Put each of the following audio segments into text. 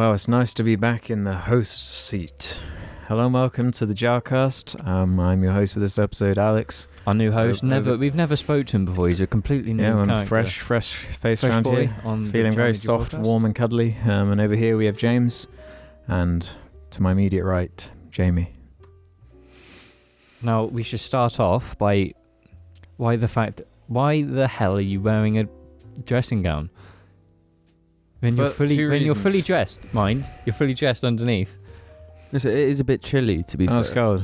Well, it's nice to be back in the host seat. Hello and welcome to the JARCAST. I'm your host for this episode, Alex. Our new host. We've never spoke to him before. He's a completely new character. I'm fresh face around here. Feeling very soft, warm and cuddly. And over here we have James. And to my immediate right, Jamie. Now, we should start off by why the hell are you wearing a dressing gown? When you're fully dressed, mind, you're fully dressed underneath. It is a bit chilly, to be fair. It's cold.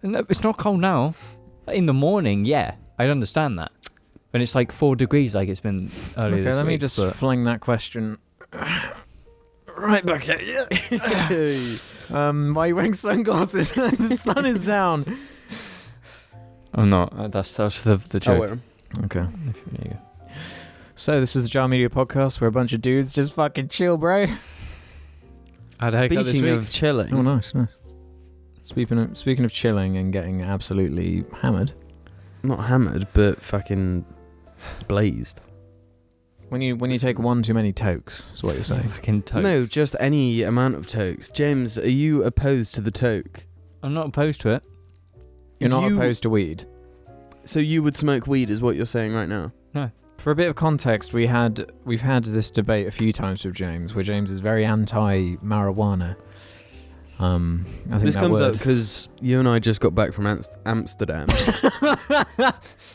No, it's not cold now. In the morning, yeah, I understand that. When it's like 4 degrees, like it's been earlier this week. Okay, let me just fling that question right back at you. Why are you wearing sunglasses? The sun is down. I'm not. That's the joke. I'll wear them. Okay. There you go. So this is the Jar Media podcast where a bunch of dudes just fucking chill, bro. Speaking of chilling. Oh, nice. Speaking of chilling and getting absolutely hammered. Not hammered, but fucking blazed. When you take one too many tokes, is what you're saying. Fucking toke. No, just any amount of tokes. James, are you opposed to the toke? I'm not opposed to it. You're not opposed to weed. So you would smoke weed, is what you're saying right now? No. For a bit of context, we've had this debate a few times with James, where James is very anti-marijuana. I think this comes up because you and I just got back from Amsterdam.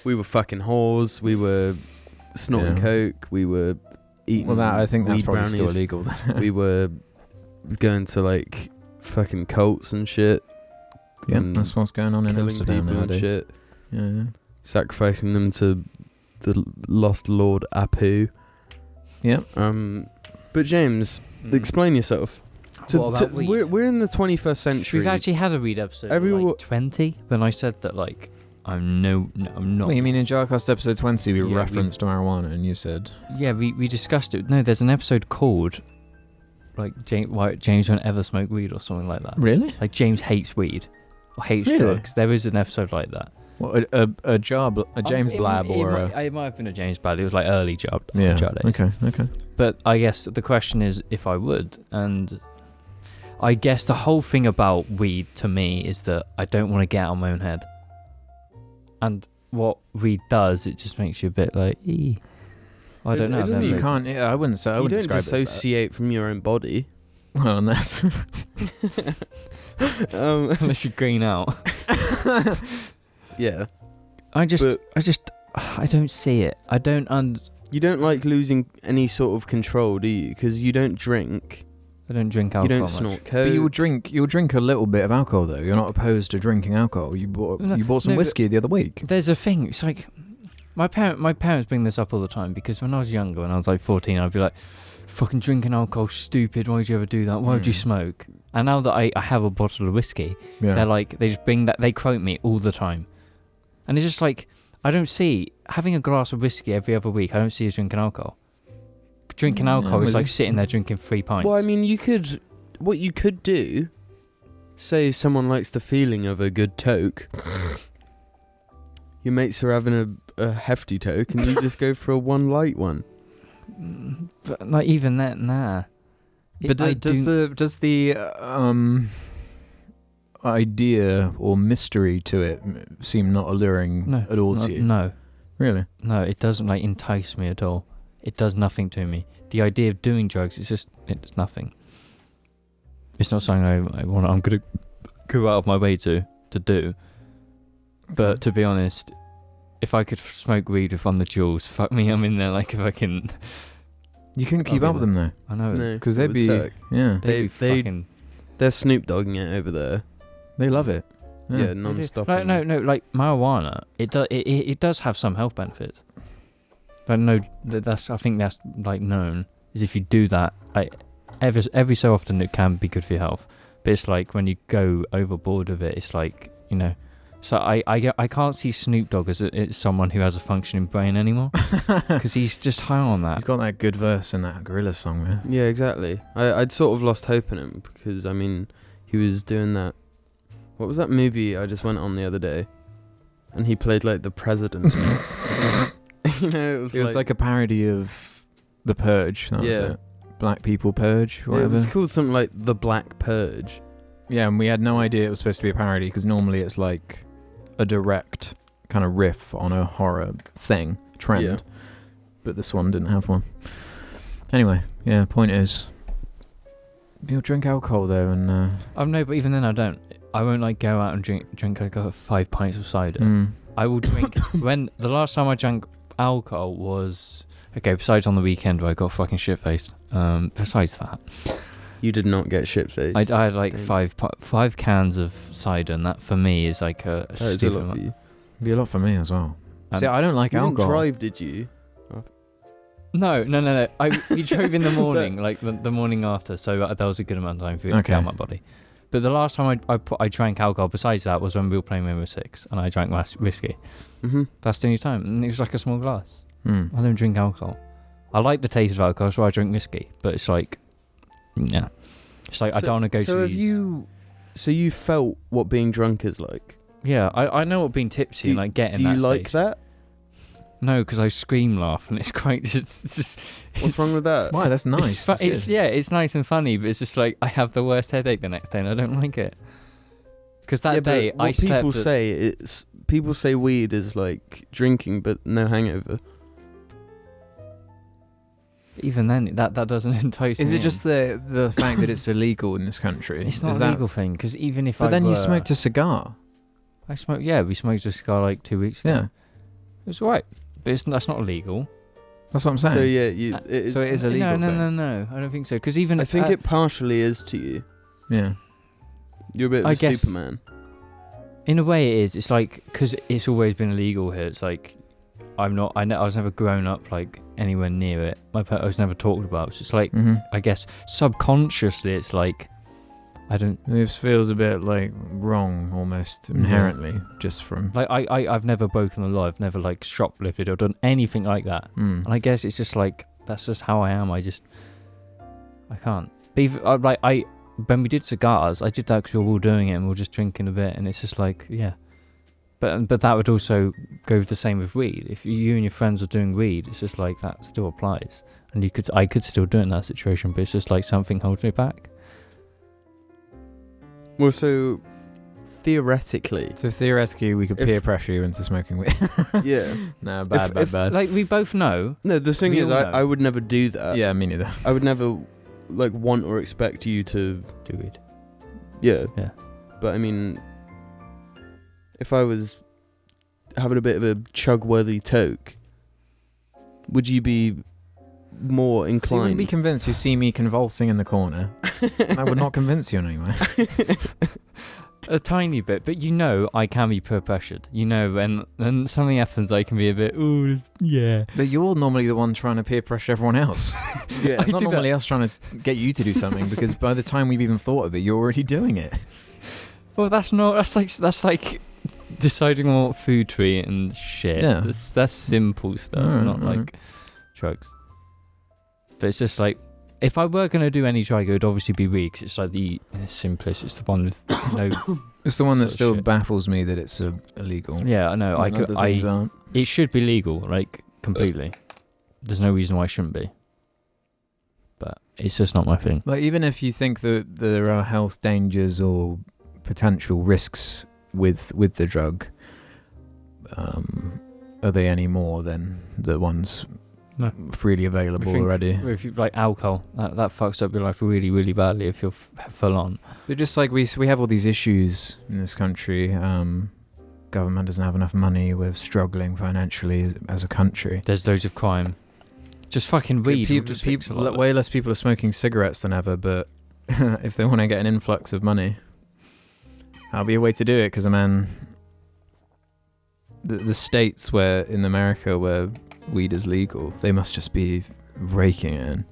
We were fucking whores. We were snorting coke. We were eating. Well, I think that's probably brownies. still illegal. We were going to like fucking cults and shit. Yeah, that's what's going on in Amsterdam nowadays. And shit. Yeah. Sacrificing them to the lost Lord Apu. Yeah. But James, explain yourself. What about weed? We're in the 21st century. We've actually had a weed episode. Like 20 when I said that like I'm not. Wait, you mean in JARCAST episode 20 we referenced marijuana and you said? Yeah, we discussed it. No, there's an episode called like why James won't ever smoke weed or something like that. Really? Like James hates weed or hates drugs. There is an episode like that. What, a James Blab it might have been a James Blab. It was like early job. Yeah. Job days. Okay. But I guess the question is if I would, and I guess the whole thing about weed to me is that I don't want to get out of my own head. And what weed does, it just makes you a bit like, I don't know. You can't. Yeah, I wouldn't say. I wouldn't describe it. You don't dissociate from your own body. Well, unless unless you green out. Yeah. I don't see it. I don't You don't like losing any sort of control, do you? Because you don't drink. I don't drink alcohol. You don't snort coke. But you'll drink a little bit of alcohol though. You're not opposed to drinking alcohol. You bought some whiskey the other week. There's a thing. It's like my parents bring this up all the time because when I was younger, when I was like 14, I'd be like, "Fucking drinking alcohol, stupid. Why would you ever do that? Why would you smoke?" And now that I have a bottle of whiskey, they're like, they just bring that. They quote me all the time, and it's just like I don't see having a glass of whiskey every other week. I don't see as drinking alcohol. Drinking alcohol is like sitting there drinking 3 pints. Well, I mean, what you could do, say if someone likes the feeling of a good toke, your mates are having a hefty toke and you just go for a one light one. But like even that, nah. But does the idea or mystery to it seem not alluring at all to you? No. Really? No, it doesn't like entice me at all. It does nothing to me. The idea of doing drugs, it's nothing. It's not something I'm going to go out of my way to do. But to be honest, if I could smoke weed with on the jewels, fuck me, I'm in there like if I can. You couldn't keep up with them though. I know. Because they'd be suck. Yeah. They're Snoop Dogging it over there. They love it. Yeah, non-stop. No, like marijuana, it does have some health benefits. But no, I think that's like known is if you do that, like every so often it can be good for your health. But it's like when you go overboard with it, it's like So I can't see Snoop Dogg as someone who has a functioning brain anymore because he's just high on that. He's got that good verse in that Gorillaz song, man. Yeah, exactly. I'd sort of lost hope in him because I mean he was doing that. What was that movie I just went on the other day? And he played like the president. It was like a parody of The Purge. That was it. Black People Purge, It whatever. was called something like The Black Purge. Yeah, and we had no idea it was supposed to be a parody because normally it's like a direct kind of riff on a horror trend. Yeah. But this one didn't have one. Anyway, yeah, point is, you'll drink alcohol though, and No, but even then I don't. I won't like go out and drink like 5 pints of cider. mm, I will drink when the last time I drank alcohol was besides on the weekend where I got fucking shit faced. Besides that, You did not get shit-faced. I had like Damn. 5 cans of cider, and that for me is like a That is a stupid lot for amount. you. be a lot for me as well. And- See, I don't like You didn't alcohol. drive, did you? No. We drove in the morning, like the morning after, so that was a good amount of time for it to Okay. get out my body. But the last time I drank alcohol besides that was when we were playing Rainbow Six, and I drank whiskey. Mm-hmm. That's the only time, and it was like a small glass. Mm. I don't drink alcohol. I like the taste of alcohol, so I drink whiskey. But it's like, yeah, it's like I don't want to go so to have these. So you felt what being drunk is like? Yeah, I know what being tipsy and like getting. Do you that like stage. that? No, because I scream laugh, and it's quite. It's just. What's wrong with that? Why? That's nice. It's it's nice and funny, but it's just like I have the worst headache the next day, and I don't like it. Because that Yeah, day but what I slept. people say it's people say weed is like drinking, but no hangover. Even then, that doesn't entice me. Is it in. just the fact that it's illegal in this country? It's not Is a legal thing, because even if But I then were, you smoked a cigar. I smoked. Yeah, we smoked a cigar like 2 weeks ago. Yeah, It was alright, but that's not illegal. that's what I'm saying. So yeah, it is. So it is a legal no, thing. no, I don't think so. Because even I think it partially is to you. Yeah. You're a bit of I a guess- Superman. in a way it is. It's like because it's always been illegal here. It's like I was never grown up like anywhere near it. I was never talked about. So it's like Mm-hmm. I guess subconsciously it's like I don't It feels a bit like wrong almost inherently, just from. like I've never broken the law. I've never like shoplifted or done anything like that. Mm. And I guess it's just like that's just how I am. I can't. But when we did cigars, I did that because we were all doing it and we were just drinking a bit, and it's just like yeah. But that would also go the same with weed. If you and your friends are doing weed, it's just like that still applies, and I could still do it in that situation, but it's just like something holds me back. Well, so theoretically, So theoretically, we could If- peer pressure you into smoking weed. yeah. No, bad. Like we both know. No, the thing We is, all know. I would never do that. Yeah, me neither. I would never like want or expect you to. Do weed. Yeah. Yeah. But I mean, if I was having a bit of a chug-worthy toke, would you be more So you wouldn't inclined? be convinced you see me convulsing in the corner. That would not convince you in any way. A tiny bit, but you know I can be peer pressured. You know when something happens, I can be a bit yeah. But you're normally the one trying to peer pressure everyone else. Yeah. It's not do that. normally us trying to get you to do something because by the time we've even thought of it, you're already doing it. Well, that's like deciding what food to eat and shit. Yeah. That's simple stuff, not like drugs. But it's just like if I were gonna do any drug, it would obviously be weed. 'Cause it's like the simplest. It's the one with no. It's the one that Sort of still shit. baffles me that it's illegal. Yeah, I know. And other things aren't. It should be legal, like completely. There's no reason why it shouldn't be. But it's just not my thing. Like even if you think that there are health dangers or potential risks with the drug, are they any more than the ones No. freely available think- already? If you like alcohol, that fucks up your life really, really badly if you're full on. But just like we have all these issues in this country. Government doesn't have enough money. We're struggling financially as a country. There's loads of crime. Just fucking weed. will just fix a lot of it. Way less people are smoking cigarettes than ever. But if they want to get an influx of money, that'll be a way to do it. Because the states where in America where weed is legal, they must just be raking it in.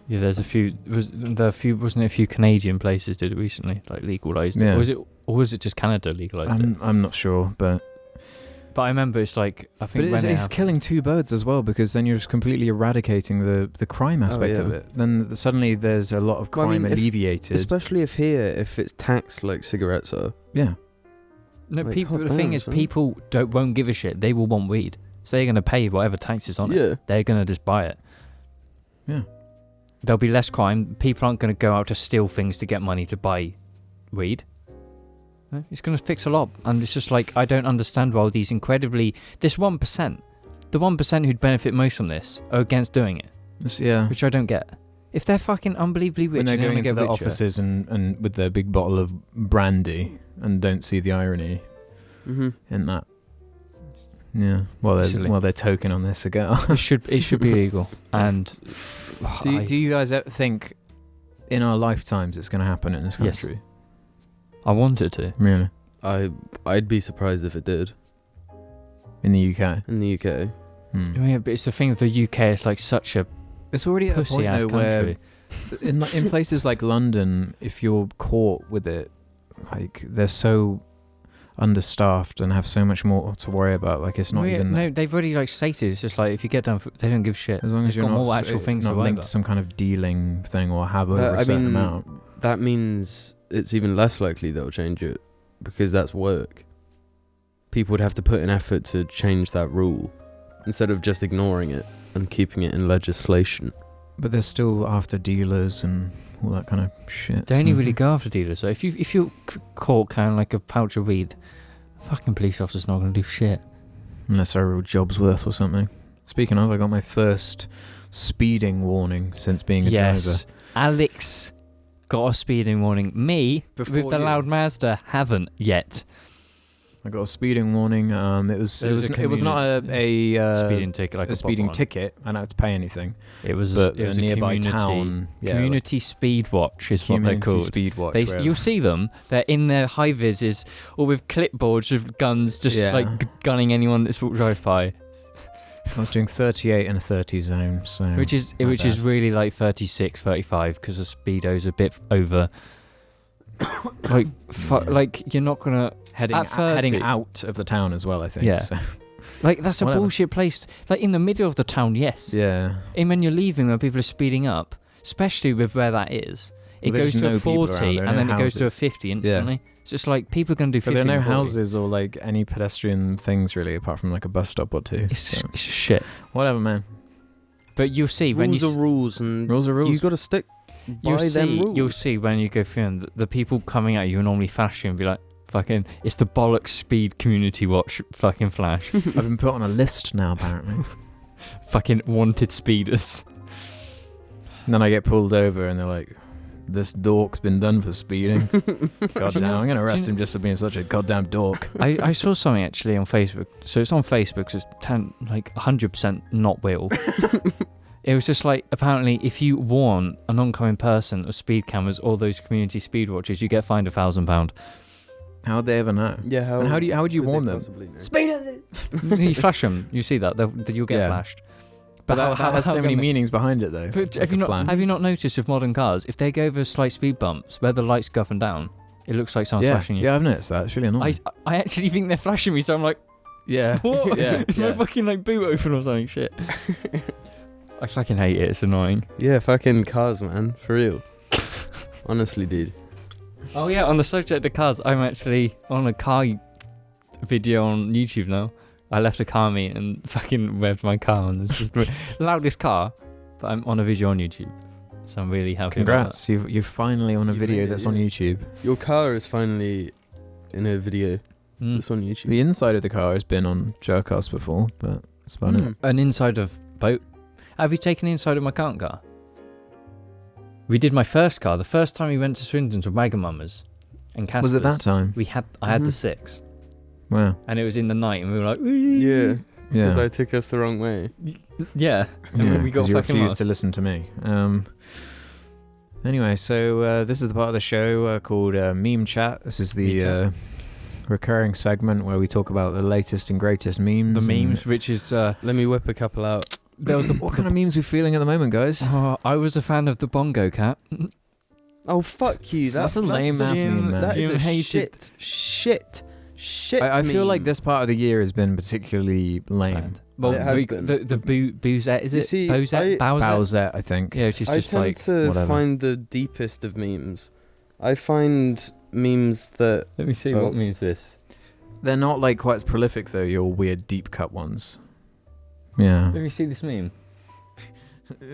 Yeah, there's a few. Wasn't it a few Canadian places did it recently, like legalized it? Yeah. Or was it just Canada legalized it? I'm not sure, but But I remember it's like I think but when it's killing two birds as well, because then you're just completely eradicating the crime aspect of yeah. it. Then suddenly there's a lot of Well, I crime mean, alleviated. Especially if it's taxed like cigarettes are. Yeah. no like, people. hot The thing damn, is, son. people won't give a shit. They will want weed, so they're gonna pay whatever taxes on it. Yeah. They're gonna just buy it. Yeah. there'll be less crime. People aren't going to go out to steal things to get money to buy weed. It's going to fix a lot. And it's just like, I don't understand why this 1%, the 1% who'd benefit most from this are against doing it. Yeah. Which I don't get. If they're fucking unbelievably rich, When they're going into get their richer. offices and with their big bottle of brandy and don't see the irony in that. Yeah. While they're toking on their cigar. It should be illegal. And do you guys ever think in our lifetimes it's going to happen in this country? Yes. I want it to. Really? I'd be surprised if it did. In the UK? In the UK. Yeah, but it's the thing with the UK. It's like such a It's already at a point pussy-ass though country. where in places like London, if you're caught with it, like they're so understaffed and have so much more to worry about. Like it's not even. No, they've already like stated. It's just like if you get done, they don't give shit. As long as They've you're got not more actual things not to worry linked about. to some kind of dealing thing or have over a certain amount. That means it's even less likely they'll change it because that's work. People would have to put an effort to change that rule instead of just ignoring it and keeping it in legislation. But they're still after dealers and all that kind of shit. They only really go after dealers. So if you're caught carrying like a pouch of weed, fucking police officer's not going to do shit. Unless they're a real job's worth or something. Speaking of, I got my first speeding warning since being a driver. Alex got a speeding warning. Me, Before with the you. loud Mazda, haven't yet. I got a speeding warning. It was not a Speeding ticket, like a speeding proper one. ticket. I don't have to pay anything. It was But a nearby community, town, community speed watch is what they're Community called. speed watch. You'll see them. They're in their high vises or with clipboards with guns, just like gunning anyone that drives by. I was doing 38 in a 30 zone, so Which is really like 36, 35 because the speedo's a bit over. Like you're not gonna heading out of the town as well. I think. Yeah. So. Like that's a Whatever. bullshit place. Like in the middle of the town, yes. Yeah. And when you're leaving, when people are speeding up, especially with where that is, it Well, goes there's to no a people 40 around, there are and no then it goes to a houses. 50 instantly. It's just like people are gonna do 50. But there are no and 40. houses or like any pedestrian things really, apart from like a bus stop or two. It's so. just shit. Whatever, man. But you'll see when Rules you are rules, and Rules are rules. you got to stick by them rules. You'll see when you go through and the people coming at you are normally flashing and be like, fucking, it's the bollocks speed community watch fucking flash. I've been put on a list now, apparently. Fucking wanted speeders. And then I get pulled over and they're like, this dork's been done for speeding. Goddamn, I'm going to arrest him just for being such a goddamn dork. I saw something actually on Facebook. So it's on Facebook, so it's 100% not Will. It was just like, apparently, if you warn an oncoming person of speed cameras or those community speed watches, you get fined £1,000. How'd they ever know? Yeah, And how would you could they warn them? possibly know? Speed! You flash them, you see that, you'll get Yeah. flashed. But that has so many can- meanings behind it, though. But Like have you not noticed with modern cars, if they go over slight speed bumps, where the lights go up and down, it looks like someone's flashing you. Yeah, I've noticed that. It's really annoying. I actually think they're flashing me, so I'm like, Yeah. what? Yeah. Is my fucking like boot open or something? Shit. I fucking hate it. It's annoying. Yeah, fucking cars, man. For real. Honestly, dude. Oh yeah, on the subject of cars, I'm actually on a car video on YouTube now. I left a car meet and fucking revved my car, and it's just the loudest car, but I'm on a video on YouTube, so I'm really happy. Congrats. You're finally on a You video made it, that's on yeah. YouTube. Your car is finally in a video About that's on YouTube. The inside of the car has been on JARCAST before, but that's about it. An inside of boat. Have you taken the inside of my current car? We did my first car. The first time we went to Swindon to Wagamama's and Casper's. Was it that time? I had the Mhm. 6, Wow. and it was in the night, and we were like, Yeah, because Yeah. I took us the wrong way. yeah. And Yeah, then we got 'cause you fucking refused lost. to listen to me. Anyway, so this is the part of the show called Meme Chat. This is the Meme recurring segment where we talk about the latest and greatest memes. The and- memes, which is Let me whip a couple out. there was What kind of memes are we feeling at the moment, guys? I was a fan of the Bongo Cat. Oh, fuck you. That's a lame-ass meme, man. That is Jim a hated- shit I feel like meme. this part of the year has been particularly lame. Well, It has we, been. the Boozette, is You it? see, Bowsette? Bowsette? Bowsette, I think. Yeah, which is I just tend like to whatever. find the deepest of memes. I find memes that... Let me see Oh. what means this. They're not like quite as prolific though. Your weird deep cut ones. Yeah. Let me see this meme.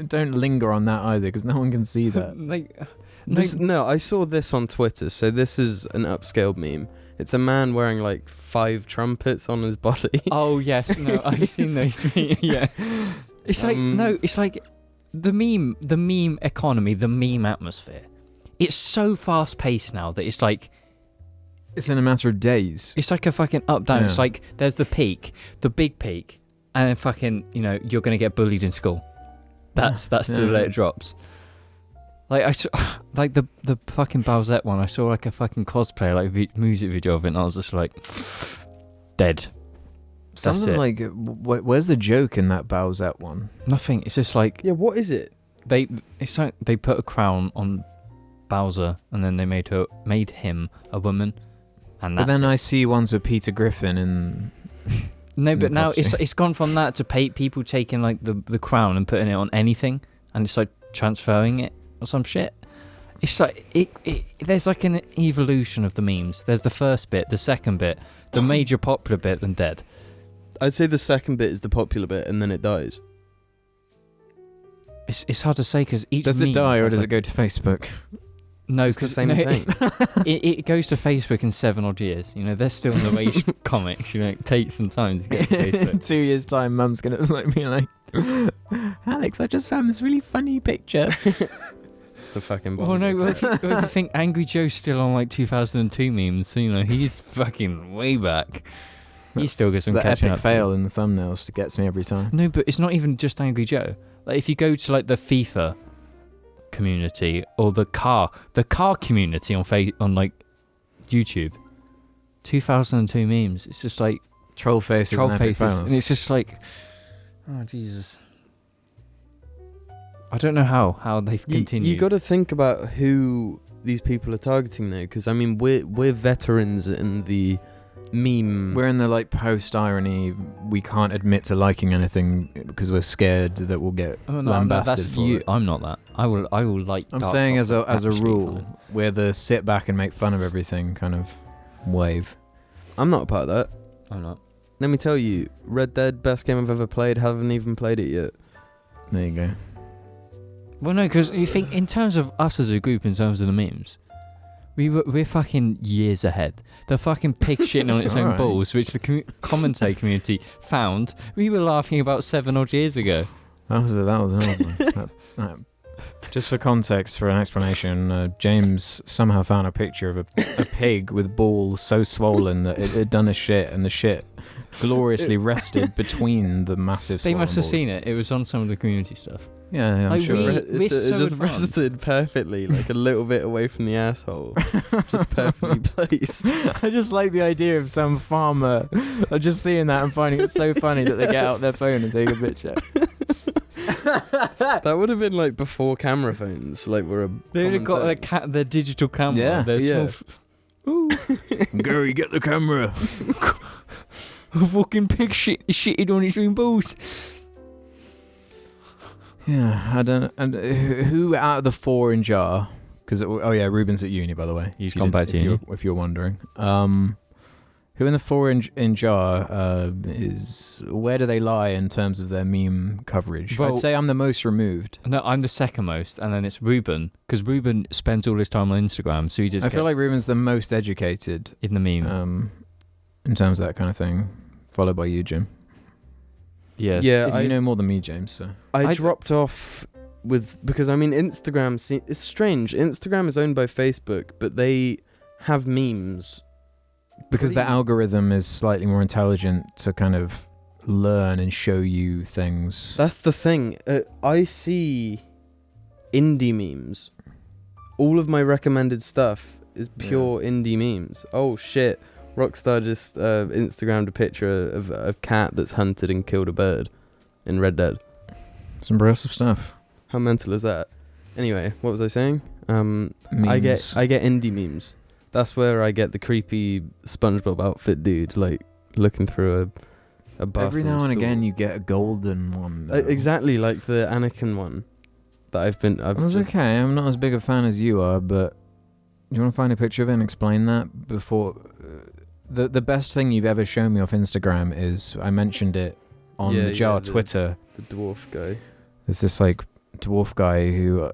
Don't linger on that either, because no one can see that. Like, No, I saw this on Twitter. So this is an upscaled meme. It's a man wearing like 5 trumpets on his body. oh yes, no, I've seen those. Yeah, it's like no, it's like the meme economy, the meme atmosphere. It's so fast paced now that it's like It's in a matter of days. it's like a fucking up down. Yeah. It's like there's the peak, the big peak, and then fucking you're gonna get bullied in school. That's the way it drops. Like I saw, like the fucking Bowsette one. I saw like a fucking cosplay, like music video of it, and I was just like, dead. That's Something it. like, where's the joke in that Bowsette one? Nothing. It's just like Yeah, what is it? it's like they put a crown on Bowser, and then they made him a woman, and But that's then it. I see ones with Peter Griffin and No, in but the now costume. it's gone from that to people taking like the crown and putting it on anything, and it's like transferring it or some shit. It's like there's like an evolution of the memes. There's the first bit, the second bit, the major popular bit, and dead. I'd say the second bit is the popular bit, and then it dies. It's hard to say because each does it meme die or has, does like, it go to Facebook? No, It's the because same thing. it goes to Facebook in 7 odd years. They're still in the rage comics. It takes some time to get to In Facebook. 2 years' time, Mum's gonna be like, Alex, I just found this really funny picture. It's the fucking bomb. Well, no, well, if you think Angry Joe's still on like 2002 memes, so he's fucking way back. He still gets some The catching epic up. fail in the thumbnails gets me every time. No, but it's not even just Angry Joe. Like if you go to like the FIFA community or the car community on like YouTube, 2002 memes. It's just like Troll faces troll and epic faces, fails. and it's just like, oh Jesus. I don't know how they've continued. You got to think about who these people are targeting though, because I mean we're veterans in the meme. We're in the like post-irony, we can't admit to liking anything because we're scared that we'll get Oh, no, lambasted that's for you. it. I'm not that. I will like. I'm dark saying as a chocolate, absolutely rule, fine. we're the sit back and make fun of everything kind of wave. I'm not a part of that. I'm not. Let me tell you, Red Dead, best game I've ever played. Haven't even played it yet. There you go. Well, no, because you think in terms of us as a group, in terms of the memes, we're fucking years ahead. The fucking pig shitting on its own Alright. balls, which the commentary community found, we were laughing about 7 odd years ago. That was an old one. Just for context, for an explanation, James somehow found a picture of a pig with balls so swollen that it had done a shit, and the shit gloriously rested between the massive They swollen must have balls. seen it. It was on some of the community stuff. Yeah, I'm Like, sure. we- It we're just so advanced. rested perfectly, like a little bit away from the asshole. Just perfectly placed. I just like the idea of some farmer just seeing that and finding it so funny that they get out their phone and take a picture. That would have been like before camera phones. Like we're a. They would have common got thing. their digital camera. Yeah. Their Yeah. Ooh, Gary, get the camera. a fucking pig shitted on its own balls. Yeah, I don't. And who out of the 4 in JAR? Because Ruben's at uni, by the way. He's If you gone didn't- back to if uni. If you're wondering, who in the 4 in JAR is? Where do they lie in terms of their meme coverage? Well- I'd say I'm the most removed. No, I'm the second most, and then it's Ruben, because Ruben spends all his time on Instagram, so he just I feel gets like Ruben's the most educated in the meme. in terms of that kind of thing, followed by you, Jim. Yeah. Yeah, You know more than me, James. So I dropped off because I mean Instagram. It's strange. Instagram is owned by Facebook, but they have memes. because the algorithm is slightly more intelligent to kind of learn and show you things. That's the thing. I see indie memes. All of my recommended stuff is pure indie memes. Oh shit. Rockstar just Instagrammed a picture of a cat that's hunted and killed a bird in Red Dead. It's impressive stuff. How mental is that? Anyway, what was I saying? Memes. I get indie memes. That's where I get the creepy SpongeBob outfit dude, like looking through a bathroom Every now and stall. again, you get a golden one. though. Exactly like the Anakin one that I've It was just- okay. I'm not as big a fan as you are, but do you want to find a picture of it and explain that before? The best thing you've ever shown me off Instagram is I mentioned it on Yeah, the JAR yeah, Twitter. the dwarf guy. There's this like dwarf guy who,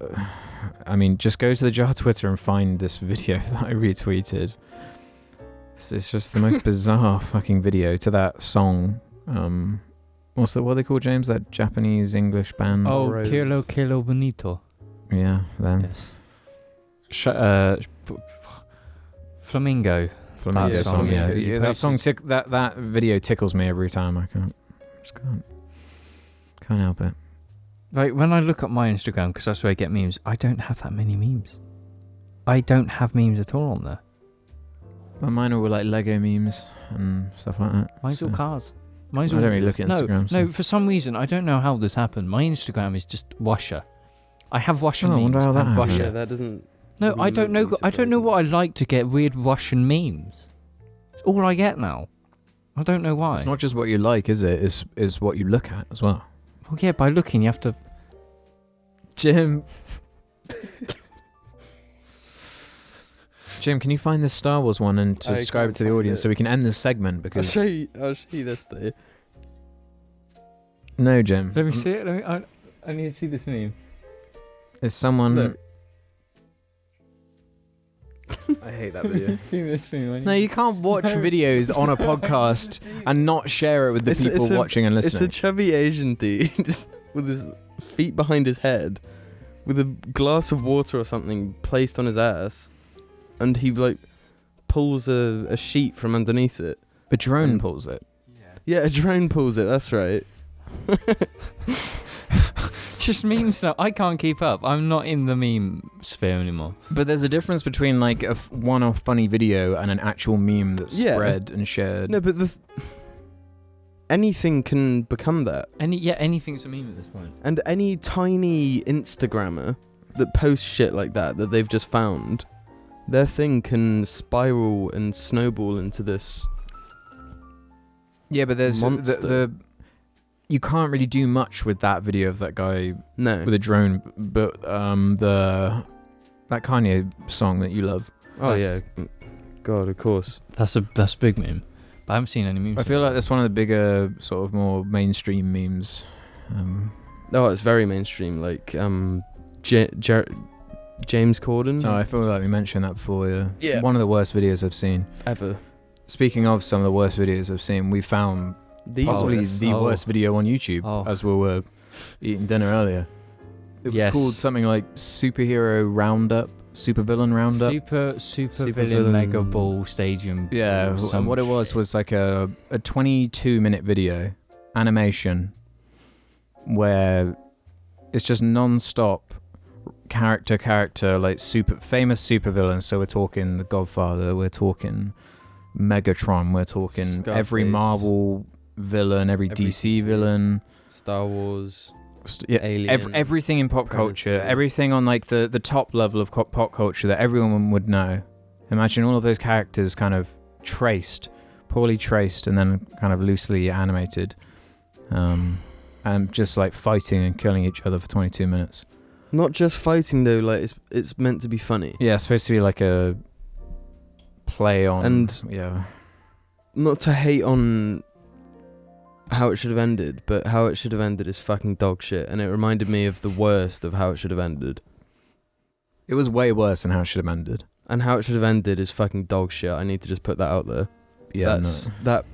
I mean, just go to the Jar Twitter and find this video that I retweeted. It's just the most bizarre fucking video to that song. What are they called, James? That Japanese English band? Oh, Kilo Bonito. Yeah, them. Yes. Flamingo. Flamingo That song, song, yeah. yeah. That song, that video tickles me every time. I can't help it. Like, when I look at my Instagram, because that's where I get memes, I don't have that many memes. I don't have memes at all on there. Well, mine are all like Lego memes and stuff like that. Mine's all cars. I don't really look at Instagram. No, for some reason, I don't know how this happened. My Instagram is just Washer. I have Washer I memes. wonder how that and happened. Washer. Yeah, that doesn't. No, I don't know. I don't know what I like to get weird Russian memes. It's all I get now. I don't know why. It's not just what you like, is it? It's what you look at as well. Well, yeah, by looking, you have to. Jim, can you find this Star Wars one and subscribe it to the audience so we can end this segment? Because I'll show you this though. No, Jim. Let me see it. I need to see this meme. It's someone. Look. I hate that video. See this meme. No, you can't watch videos on a podcast and not share it with the people watching and listening. It's a chubby Asian dude with his feet behind his head, with a glass of water or something placed on his ass, and he like pulls a sheet from underneath it. A drone pulls it. Yeah, a drone pulls it. That's right. Just memes now. I can't keep up. I'm not in the meme sphere anymore. But there's a difference between like a one-off funny video and an actual meme that's spread and shared. No, but anything can become that. Anything's a meme at this point. And any tiny Instagrammer that posts shit like that they've just found, their thing can spiral and snowball into this. Yeah, but there's monster. You can't really do much with that video of that guy No. with a drone, but that Kanye song that you love. Oh yeah, God, of course. That's a big meme. But I haven't seen any memes. I feel like that's one of the bigger, sort of more mainstream memes. Oh, it's very mainstream. Like James Corden. Oh, I feel like we mentioned that before. Yeah. Yeah. One of the worst videos I've seen. Ever. Speaking of some of the worst videos I've seen, we found possibly the worst video on YouTube as we were eating dinner earlier. It was called something like Superhero Roundup, Supervillain Roundup. Supervillain Mega Ball Stadium. Yeah, and what it was like a 22-minute video animation where it's just non-stop character like famous supervillains. So we're talking The Godfather, we're talking Megatron, we're talking Scarface. Every Marvel villain, every DC villain, Star Wars, Alien, everything in pop culture, Predator. everything on like the top level of pop culture that everyone would know. Imagine all of those characters kind of poorly traced, and then kind of loosely animated, and just like fighting and killing each other for 22 minutes. Not just fighting though, like it's meant to be funny. Yeah, it's supposed to be like a play on, and not to hate on how it should have ended, but how it should have ended is fucking dog shit, and it reminded me of the worst of how it should have ended. It was way worse than how it should have ended. And how it should have ended is fucking dog shit. I need to just put that out there. Yeah, that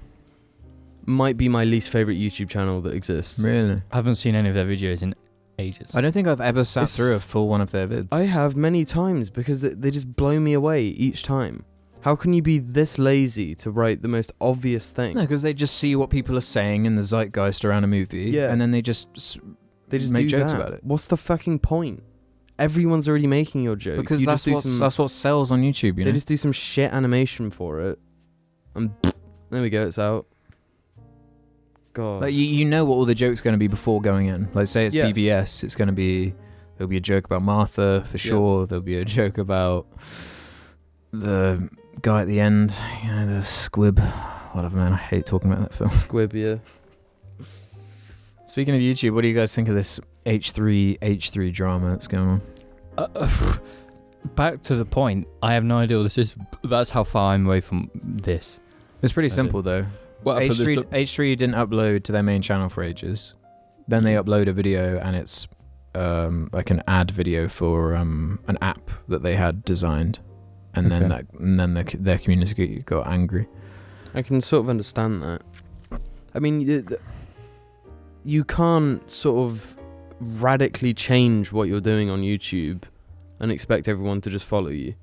might be my least favorite YouTube channel that exists. Really? I haven't seen any of their videos in ages. I don't think I've ever sat through a full one of their vids. I have many times because they just blow me away each time. How can you be this lazy to write the most obvious thing? No, because they just see what people are saying in the zeitgeist around a movie, and then they just make jokes about it. What's the fucking point? Everyone's already making your joke. Because that's what sells on YouTube, you know? They just do some shit animation for it, and there we go, it's out. God. Like you know what all the jokes going to be before going in. Like say it's BBS, it's going to be there'll be a joke about Martha for sure. There'll be a joke about the guy at the end, you know, the squib. Whatever, man. I hate talking about that film. Squib, yeah. Speaking of YouTube, what do you guys think of this H3 drama that's going on? Back to the point, I have no idea what this is. That's how far I'm away from this. It's pretty simple though. H3 didn't upload to their main channel for ages. Then they upload a video, and it's like an ad video for an app that they had designed, and then their community got angry. I can sort of understand that. I mean, you can't sort of radically change what you're doing on YouTube and expect everyone to just follow you.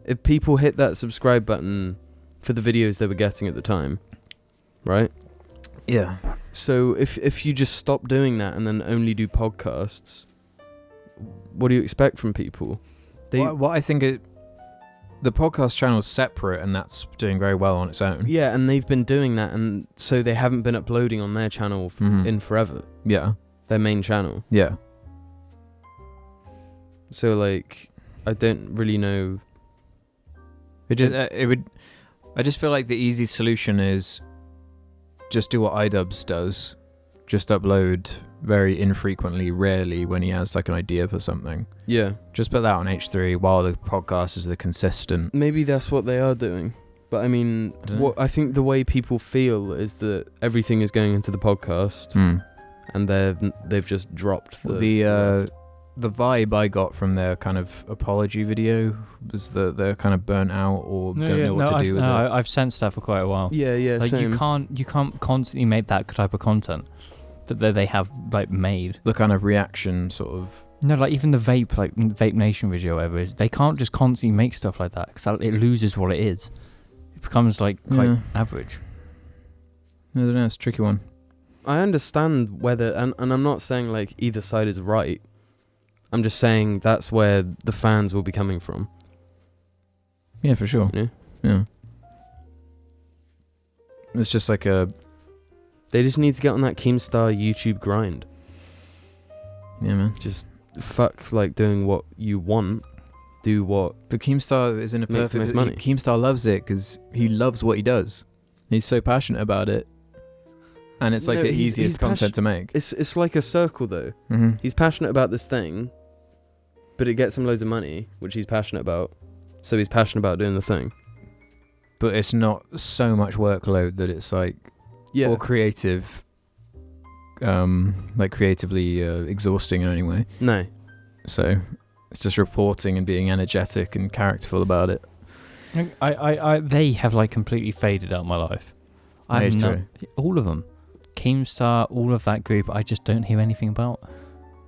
If people hit that subscribe button for the videos they were getting at the time, right? Yeah. So if you just stop doing that and then only do podcasts, what do you expect from people? What I think the podcast channel is separate, and that's doing very well on its own. Yeah, and they've been doing that, and so they haven't been uploading on their channel in forever. Yeah. Their main channel. Yeah. So like, I don't really know. I just feel like the easy solution is just do what iDubbbz does. Just upload very infrequently, rarely, when he has like an idea for something. Yeah. Just put that on H3 while the podcast is the consistent. Maybe that's what they are doing. But I mean, I think the way people feel is that everything is going into the podcast, and they've just dropped the vibe I got from their kind of apology video was that they're kind of burnt out or don't know what to do with it. I've sensed that for quite a while. Yeah, like same. you can't constantly make that type of content that they have like made. The kind of reaction sort of. No, like even the Vape Nation video, whatever it is, they can't just constantly make stuff like that because it loses what it is. It becomes like quite average. I don't know, it's a tricky one. I understand whether, and I'm not saying like either side is right. I'm just saying that's where the fans will be coming from. Yeah, for sure. Yeah. It's just like they just need to get on that Keemstar YouTube grind. Yeah, man. Just fuck like doing what you want. Do what. But Keemstar is in a makes the most money. Keemstar loves it because he loves what he does. He's so passionate about it. And it's like the easiest content to make. It's like a circle though. Mm-hmm. He's passionate about this thing, but it gets him loads of money, which he's passionate about. So he's passionate about doing the thing. But it's not so much workload that it's like, or creative, like creatively exhausting in any way. No. So it's just reporting and being energetic and characterful about it. They have like completely faded out my life. All of them. Keemstar, all of that group, I just don't hear anything about.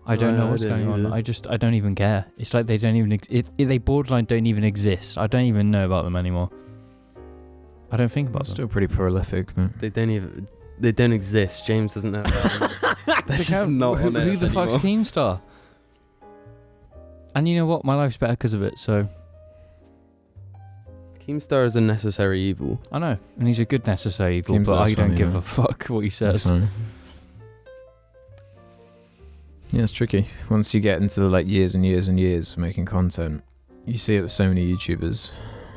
I don't know what's going on. I don't even care. It's like they don't even they borderline don't even exist. I don't even know about them anymore. I don't think about them. Still pretty prolific, man. They don't exist. James doesn't know about them. They're just not on it. Who the fuck's Keemstar? And you know what? My life's better because of it, so. Keemstar is a necessary evil. I know, and he's a good necessary evil, Keemstar's but I don't funny, give a fuck what he says. Yeah, it's tricky. Once you get into like years and years and years of making content, you see it with so many YouTubers.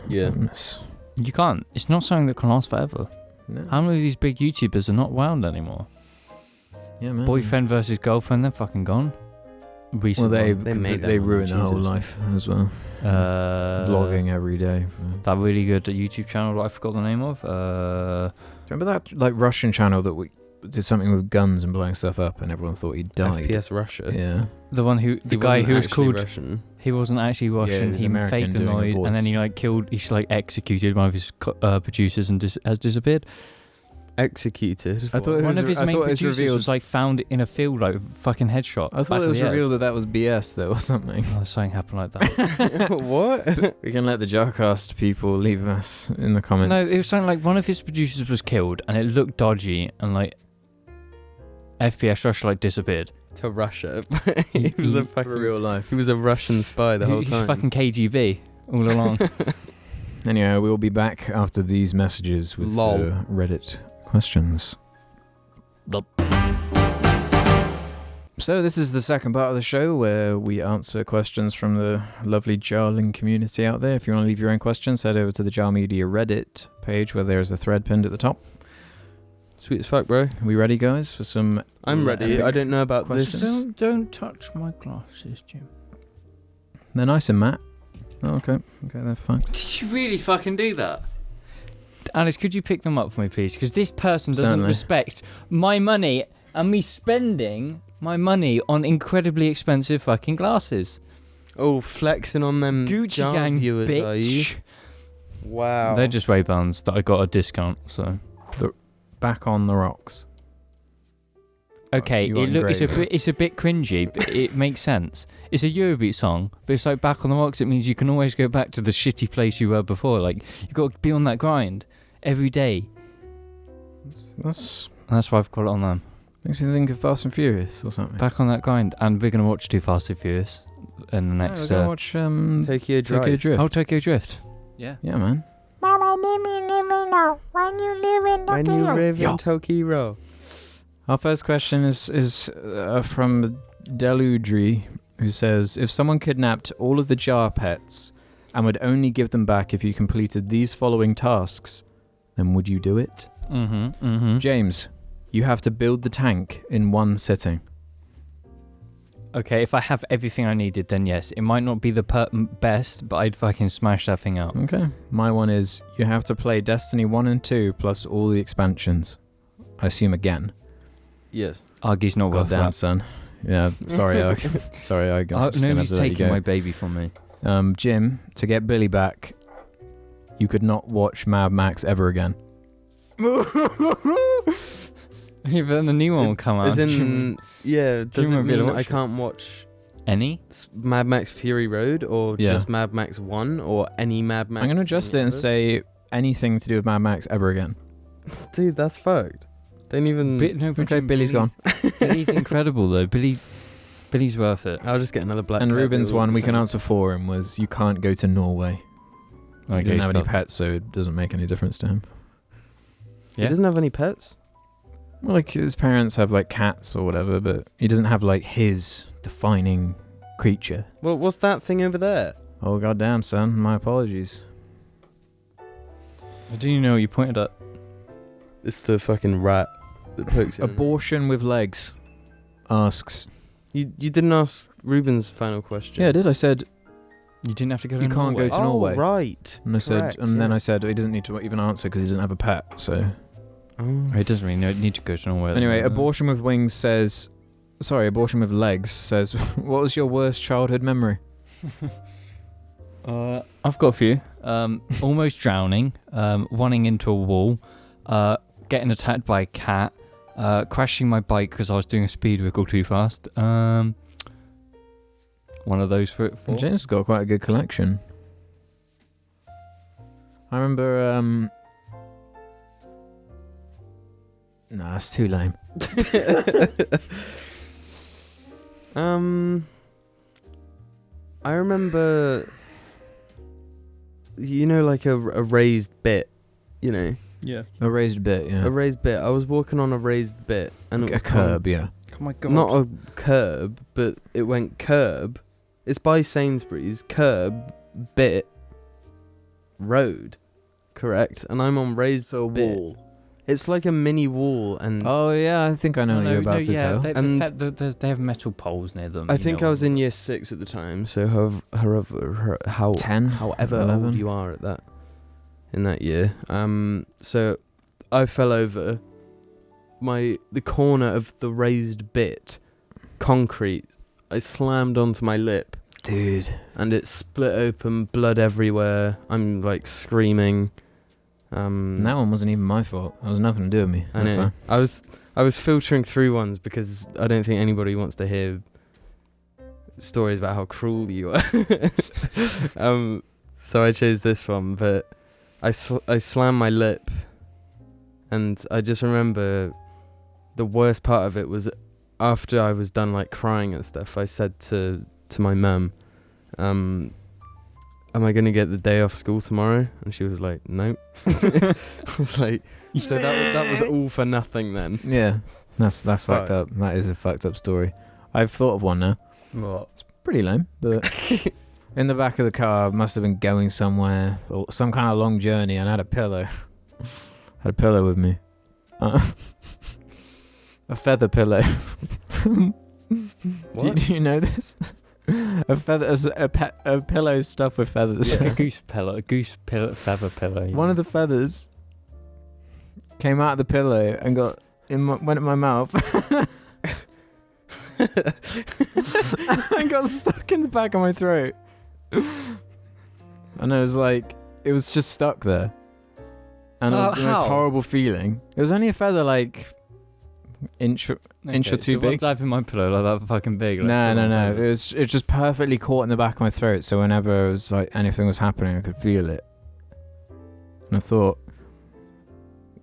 Yeah. You can't. It's not something that can last forever. No. How many of these big YouTubers are not wound anymore? Yeah, man. Boyfriend versus girlfriend, they're fucking gone. Well, they ruined their whole life as well. Vlogging every day. That really good YouTube channel that I forgot the name of. Do you remember that like Russian channel that we did something with guns and blowing stuff up, and everyone thought he died? FPS Russia. Yeah. The guy who was called Russian. He wasn't actually Russian. He faked annoyed, and then he like killed. He's like executed one of his producers and has disappeared. Executed. I thought one of his main producers was like found in a field, like fucking headshot. I thought it was revealed that was BS though, or something. Oh, something happened like that. What? We can let the JARCAST people leave us in the comments. No, it was something like one of his producers was killed, and it looked dodgy, and like FPS Russia like disappeared to Russia. He was a fucking for real life. He was a Russian spy the whole time. He's fucking KGB all along. Anyway, we'll be back after these messages with Reddit questions. So this is the second part of the show where we answer questions from the lovely Jarling community out there. If you want to leave your own questions, head over to the Jar Media Reddit page where there is a thread pinned at the top. Sweet as fuck, bro. Are we ready, guys, for some... I'm ready. I don't know about questions? this. Don't touch my glasses, Jim. They're nice and matte. Oh, okay. Okay, they're fine. Did you really fucking do that? Alex, could you pick them up for me, please? Because this person doesn't respect my money and me spending my money on incredibly expensive fucking glasses. Oh, flexing on them Gucci jar gang, viewers, are you? bitch. Wow. They're just Ray-Bans that I got a discount, so. Back on the rocks. Okay, You got it's a bit cringy, but it makes sense. It's a Eurobeat song, but it's like Back on the Rocks. It means you can always go back to the shitty place you were before. Like, you got to be on that grind every day. That's That's why I've got it on them. makes me think of Fast and Furious or something. Back on that grind, and we're gonna watch 2 Fast and Furious in the next. we're gonna watch Tokyo Drive. Tokyo Drift. Oh, Tokyo Drift. Yeah. Yeah, man. When you live in Tokyo. Our first question is from Deludry, who says, if someone kidnapped all of the jar pets and would only give them back if you completed these following tasks, then would you do it? James, you have to build the tank in one sitting. Okay, if I have everything I needed, then yes. It might not be the best, but I'd fucking smash that thing out. Okay. My one is, you have to play Destiny 1 and 2 plus all the expansions. I assume again. Yes. Argy's not worth Goddamn, that. son. Yeah, sorry, Arg. Sorry, Arg. I'm just gonna have Nobody's to let you taking go. my baby from me. Jim, to get Billy back, you could not watch Mad Max ever again. Yeah, but then the new one will come out. As in, yeah, does it won't be able mean to I watch it? can't watch Any? Mad Max Fury Road or Yeah. just Mad Max 1 or any Mad Max? I'm going to adjust it and say anything to do with Mad Max ever again. Dude, that's fucked. Don't even... Okay, Billy's gone. Billy's incredible, though. Billy's worth it. I'll just get another black And cat Ruben's that will one we be can sent. answer for him was, you can't go to Norway. He Okay, doesn't have any fuck. pets, so it doesn't make any difference to him. He Yeah. doesn't have any pets? Well, like, his parents have, like, cats or whatever, but he doesn't have, like, his defining creature. Well, what's that thing over there? Oh, goddamn, son. My apologies. Do you know what you pointed at? It's the fucking rat that pokes in. Abortion with legs asks. You didn't ask Ruben's final question. Yeah, I did. I said, You didn't have to go to You can't Norway. go to Norway. right. and I said, Correct, and then I yes. said he doesn't need to even answer because he doesn't have a pet. So Oh. He doesn't really need to go to Norway. anyway, abortion with wings says, sorry, abortion with legs says, what was your worst childhood memory? I've got a few. Almost drowning, running into a wall, getting attacked by a cat, crashing my bike because I was doing a speed wiggle too fast. One of those for it. James has got quite a good collection. I remember. Nah, it's too lame. I remember, you know, like a raised bit, you know, Yeah. A raised bit, yeah. a raised bit. I was walking on a raised bit, and it a was curb, yeah. Oh my god. not a curb, but it went curb. It's by Sainsbury's, curb, bit, road, correct? And I'm on raised bit. It's like a mini wall, and Oh yeah, I think I know what you're about to tell. And- They have metal poles near them. I think I was in year 6 at the time. So however 10, however 11. old you are in that year. So I fell over. The corner of the raised bit, concrete. I slammed onto my lip, Dude. and it split open, blood everywhere. I'm like screaming. And that one wasn't even my fault. That was nothing to do with me. I that know. time. I was filtering through ones because I don't think anybody wants to hear stories about how cruel you are. So I chose this one, but I slammed my lip, and I just remember the worst part of it was after I was done like crying and stuff. I said to my mum, am I gonna get the day off school tomorrow? And she was like, nope. I was like, so that was all for nothing then. Yeah, that's fucked Fuck. up. That is a fucked up story. I've thought of one now. What? Pretty lame, but in the back of the car, must have been going somewhere, or some kind of long journey, and I had a pillow. Had a pillow with me. A feather pillow. What? Do you know this? A pillow stuffed with feathers. Like a goose pillow, feather pillow. One of the feathers came out of the pillow and got went in my mouth. And got stuck in the back of my throat. And it was just stuck there. And it was the most horrible feeling. It was only a feather like inch or two big. One's in my pillow like that fucking big. Like, No. It was just perfectly caught in the back of my throat. So whenever it was like anything was happening, I could feel it. And I thought,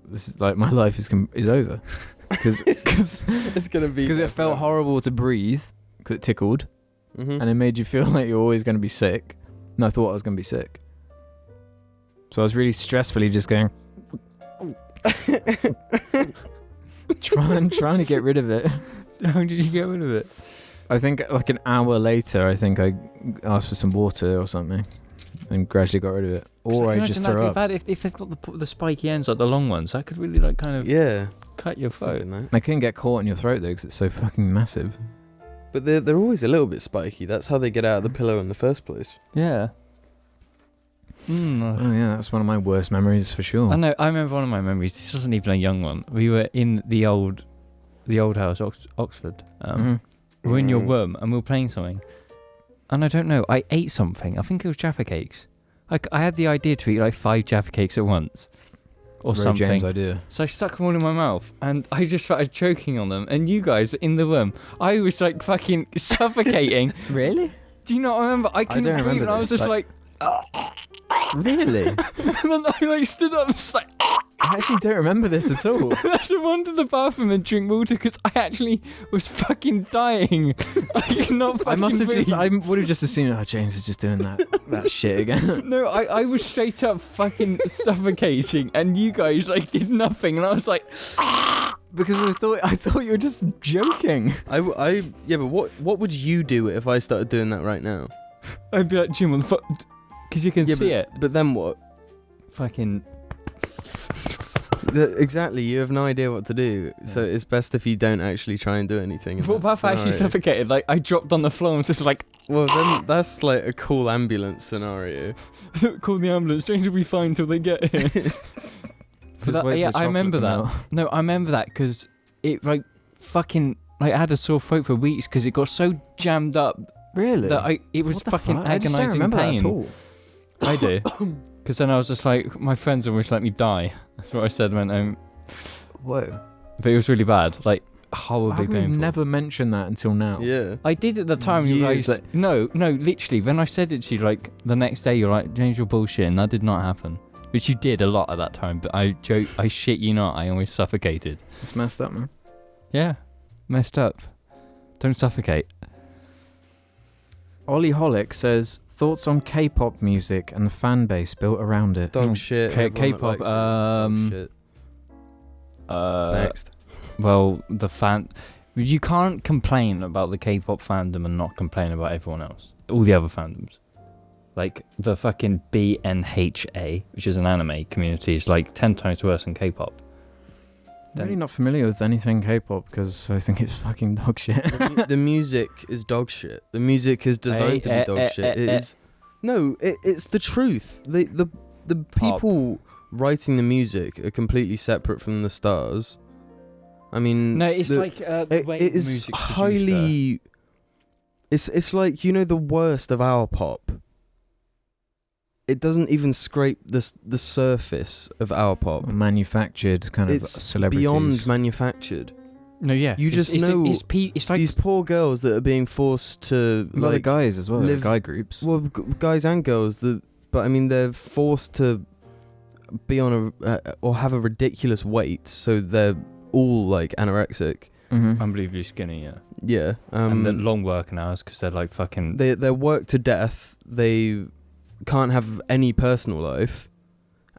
this is like my life is over. Because it's gonna be because it felt horrible to breathe because it tickled, and it made you feel like you're always going to be sick. And I thought I was going to be sick, so I was really stressfully just going trying to get rid of it. How did you get rid of it? I think like an hour later, I think I asked for some water or something and gradually got rid of it, or I just threw up. Bad if they've got the spiky ends like the long ones, that could really like kind of cut your throat. They couldn't get caught in your throat though because it's so fucking massive. But they're always a little bit spiky. That's how they get out of the pillow in the first place. Yeah. Oh yeah, that's one of my worst memories for sure. I know. I remember one of my memories. This wasn't even a young one. We were in the old house, Oxford. We're in your room and we were playing something. And I don't know. I ate something. I think it was Jaffa cakes. I had the idea to eat like 5 Jaffa cakes at once. Or it's a very something. James idea. So I stuck them all in my mouth and I just started choking on them. And you guys were in the room. I was like fucking suffocating. Really? Do you not remember? I couldn't don't breathe remember and I was this. just like Really? and then I like stood up and just like I actually don't remember this at all. I had to run to the bathroom and drink water because I actually was fucking dying. I could not fucking I would have just assumed, James is just doing that shit again. No, I was straight up fucking suffocating and you guys like did nothing and I was like because I thought you were just joking. Yeah, but what would you do if I started doing that right now? I'd be like, Jim, what the fuck? Because you can see it. But then what? Fucking... Exactly, you have no idea what to do, so it's best if you don't actually try and do anything. What about if I actually suffocated? Like, I dropped on the floor and was just like... Well, then that's like a cool ambulance scenario. Call the ambulance, James will be fine till they get here. I remember that. No, I remember that because it like fucking... Like, I had a sore throat for weeks because it got so jammed up. Really? That it was fucking agonising I just don't remember pain. that at all. I do. Because then I was just like, my friends almost let me die. That's what I said when Whoa. But it was really bad. Like, horribly painful. I've never mentioned that until now. Yeah. I did at the time. You guys... No, literally. When I said it to you, like, the next day, you're like, James, you're bullshit. And that did not happen. Which you did a lot at that time. But I shit you not, I almost suffocated. It's messed up, man. Yeah. Messed up. Don't suffocate. Ollie Holick says, thoughts on K-pop music and the fan base built around it. Dog shit. K-pop, shit. Next. Well, you can't complain about the K-pop fandom and not complain about everyone else. All the other fandoms. Like, the fucking BNHA, which is an anime community, is like 10 times worse than K-pop. I'm really not familiar with anything K-pop because I think it's fucking dog shit. The music is dog shit. The music is designed to be dog shit. It is. No, it's the truth. The people writing the music are completely separate from the stars. I mean, no, it's like the way it the is music's highly. It's like, you know, the worst of our pop. It doesn't even scrape the surface of our pop. Manufactured kind of it's celebrities. Beyond manufactured. No, yeah. You just know it's like these poor girls that are being forced to a lot of guys as well, guy groups. Well, guys and girls. But I mean, they're forced to be on or have a ridiculous weight, so they're all like anorexic. Mm-hmm. Unbelievably skinny, yeah. Yeah. And the long working hours because they're like fucking... They're worked to death. They can't have any personal life,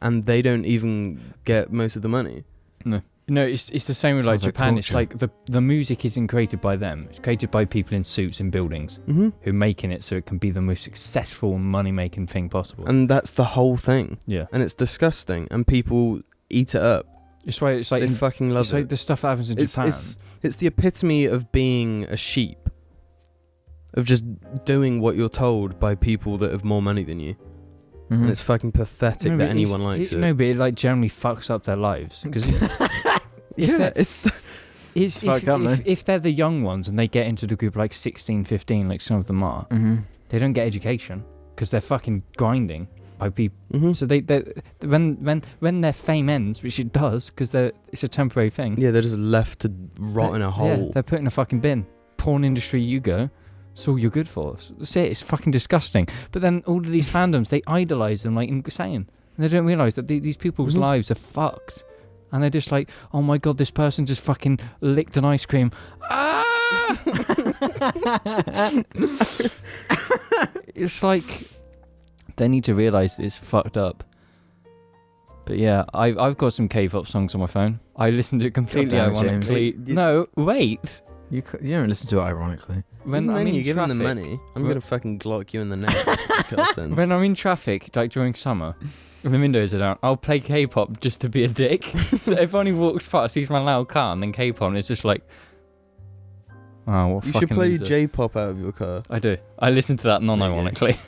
and they don't even get most of the money. No, it's the same with like Japan. It's like the music isn't created by them. It's created by people in suits in buildings who are making it so it can be the most successful money-making thing possible. And that's the whole thing. Yeah. And it's disgusting, and people eat it up. It's why it's like they fucking love it. It's like the stuff that happens in Japan. It's the epitome of being a sheep. Of just doing what you're told by people that have more money than you. Mm-hmm. And it's fucking pathetic that anyone likes it. No, but it like generally fucks up their lives. Cause it's It's fucked up, man. if they're the young ones and they get into the group like 16, 15, like some of them are, they don't get education because they're fucking grinding by people. So they when their fame ends, which it does because it's a temporary thing. Yeah, they're just left to rot in a hole. Yeah, they're put in a fucking bin. Porn industry, you go. It's all you're good for. That's it. It's fucking disgusting. But then all of these fandoms, they idolise them like insane. And they don't realise that these people's lives are fucked. And they're just like, oh my god, this person just fucking licked an ice cream. Ah! It's like, they need to realise that it's fucked up. But yeah, I've got some K-pop songs on my phone. I listen to it completely ironically. No, wait. You don't listen to it ironically. When I'm you give them the money, I'm going to fucking glock you in the neck. When I'm in traffic, like during summer, when the windows are down, I'll play K-pop just to be a dick. So if anyone walks past, sees my loud car, and then K-pop, and it's just like, oh, what you fucking should play loser. J-pop out of your car. I do. I listen to that non-ironically.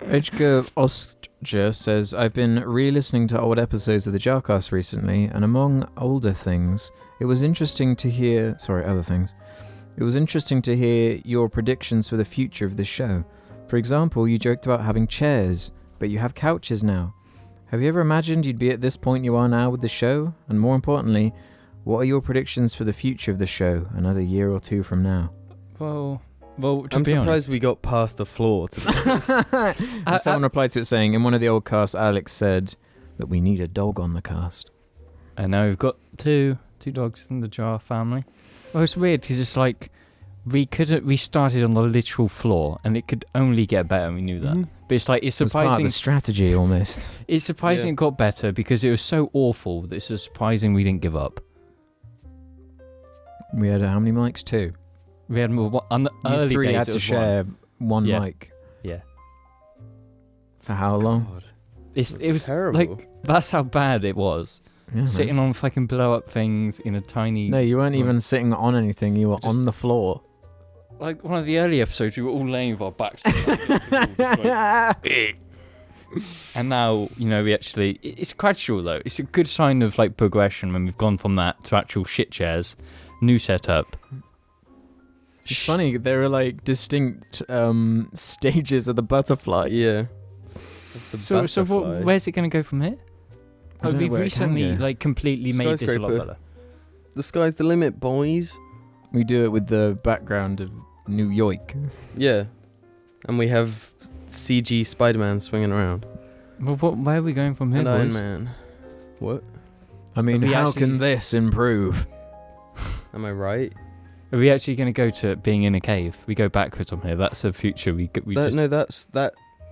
Edgar Ostja says, I've been re-listening to old episodes of the JARCAST recently, and among older things, it was interesting to hear... other things. It was interesting to hear your predictions for the future of this show. For example, you joked about having chairs, but you have couches now. Have you ever imagined you'd be at this point you are now with the show? And more importantly, what are your predictions for the future of the show another year or two from now? Well, I'm surprised we got past the floor, to be honest. And someone replied to it saying, in one of the old casts, Alex said that we need a dog on the cast. And now we've got two dogs in the Jar family. Well, it's weird because it's like we started on the literal floor, and it could only get better. And we knew that, but it's like it's surprising. It was part of the strategy almost. It's surprising it got better because it was so awful that it's surprising we didn't give up. We had how many mics? 2. We had on the early three days. had to share one mic. Yeah. For how long? God. It was terrible. Like that's how bad it was. Yeah, sitting on fucking blow up things in a tiny. No, you weren't even sitting on anything. You were Just on the floor. Like one of the early episodes, we were all laying with our backs to the and now, we actually... It's gradual, though. It's a good sign of, like, progression when we've gone from that to actual shit chairs, new setup. It's funny, there are, like, distinct stages of the butterfly. Yeah. So where's it going to go from here? We've recently, like, completely made this a lot better. The sky's the limit, boys. We do it with the background of New York. Yeah. And we have CG Spider-Man swinging around. Well, where are we going from here, And boys? Iron Man. What? I mean, how can this improve? Am I right? Are we actually going to go to being in a cave? We go backwards on here. That's a future.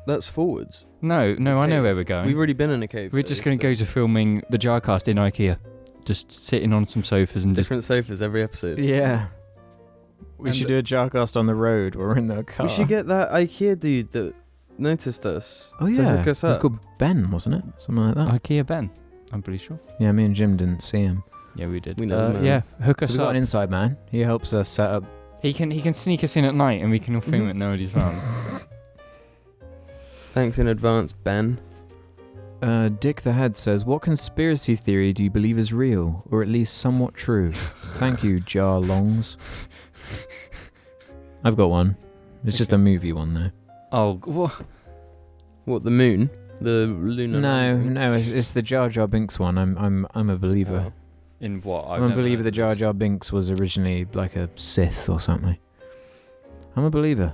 That's forwards. No, I know where we're going. We've already been in a cave. We're just going to go to filming the JARCAST in IKEA. Just sitting on some sofas and different sofas every episode. Yeah. We should do a JARCAST on the road or in the car. We should get that IKEA dude that noticed us. Oh yeah. To hook us up. It was called Ben, wasn't it? Something like that. IKEA Ben. I'm pretty sure. Yeah, me and Jim didn't see him. Yeah, we did. We know him, man. Yeah, hook So us we up. got an inside man. He helps us set up. He can sneak us in at night and we can all film it. Nobody's around. Thanks in advance, Ben. Dick the Head says, what conspiracy theory do you believe is real, or at least somewhat true? Thank you, Jar Longs. I've got one. It's just a movie one, though. Oh, What, the moon? The lunar? No, it's the Jar Jar Binks one. I'm a believer. Oh. In what? I'm a believer that Jar Jar Binks was originally like a Sith or something. I'm a believer.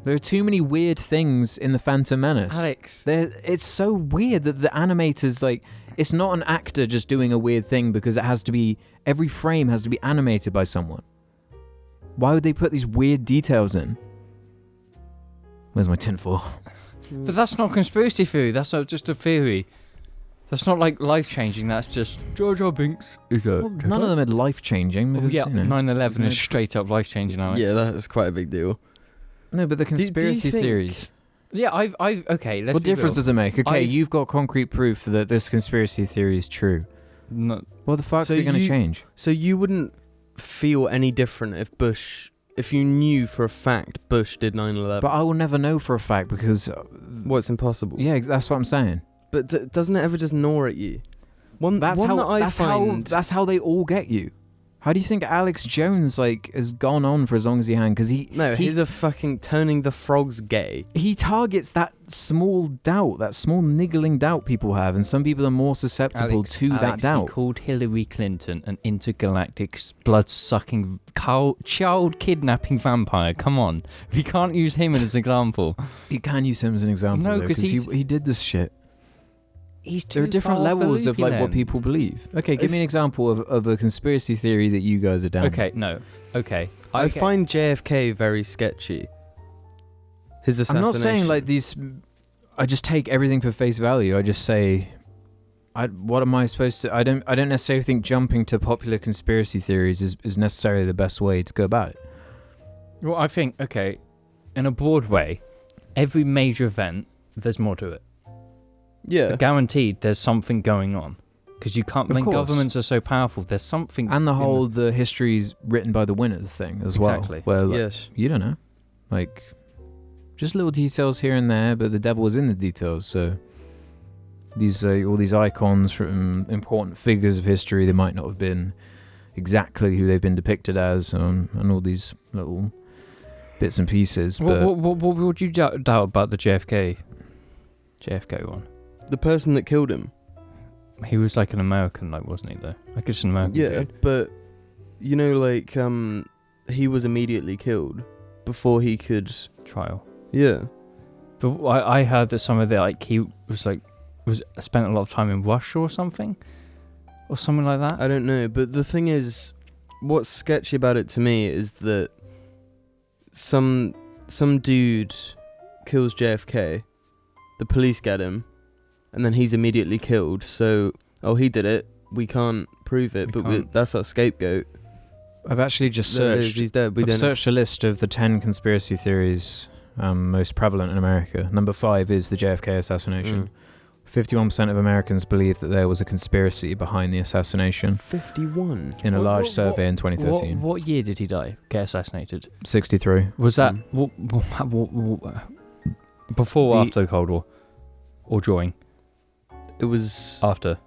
There are too many weird things in The Phantom Menace. Alex. It's so weird that the animators, like, it's not an actor just doing a weird thing because it has to be, every frame has to be animated by someone. Why would they put these weird details in? Where's my tinfoil? But that's not conspiracy theory. That's just a theory. That's not like life-changing. That's just Jar Jar Binks is a... Well, none of them are life-changing because, 9/11 is straight up life-changing, Alex. Yeah, that's quite a big deal. No, but the conspiracy theories. Yeah, okay, let's What difference does it make? Okay, you've got concrete proof that this conspiracy theory is true. No. What the fuck's it going to change? So you wouldn't feel any different if you knew for a fact Bush did 9/11? But I will never know for a fact because... It's impossible. Yeah, that's what I'm saying. But doesn't it ever just gnaw at you? That's how they all get you. How do you think Alex Jones has gone on for as long as he can? Because he's a fucking turning the frogs gay. He targets that small doubt, that small niggling doubt people have, and some people are more susceptible to that doubt. He called Hillary Clinton an intergalactic, blood-sucking, child kidnapping vampire. Come on, we can't use him as an example. You can use him as an example, no, because he did this shit. There are different levels of what people believe. Okay, give me an example of a conspiracy theory that you guys are down. Okay, no. Okay. I find JFK very sketchy. His assassination. I'm not saying these. I just take everything for face value. I just say, what am I supposed to? I don't necessarily think jumping to popular conspiracy theories is necessarily the best way to go about it. Well, I think in a broad way, every major event there's more to it. Yeah. Guaranteed there's something going on. Because you can't... When governments are so powerful, there's something... And the history's written by the winners thing as well. Exactly. Where, yes. You don't know. Just little details here and there, but the devil is in the details, so... These all these icons from important figures of history, they might not have been exactly who they've been depicted as, and all these little bits and pieces. But What would you doubt about the JFK one? The person that killed him. He was an American, wasn't he, though? It's an American dude. But, he was immediately killed before he could... Trial. Yeah. But I heard that some of the, he was spent a lot of time in Russia or something? Or something like that? I don't know, but the thing is, what's sketchy about it to me is that some dude kills JFK, the police get him, and then he's immediately killed. So, he did it. We can't prove it, that's our scapegoat. I've actually just searched. He's dead. I've searched a list of the 10 conspiracy theories most prevalent in America. Number 5 is the JFK assassination. 51% of Americans believe that there was a conspiracy behind the assassination. 51? In a large survey in 2013. What year did he get assassinated? 63. Was that before or after the Cold War? Or during? It was... After.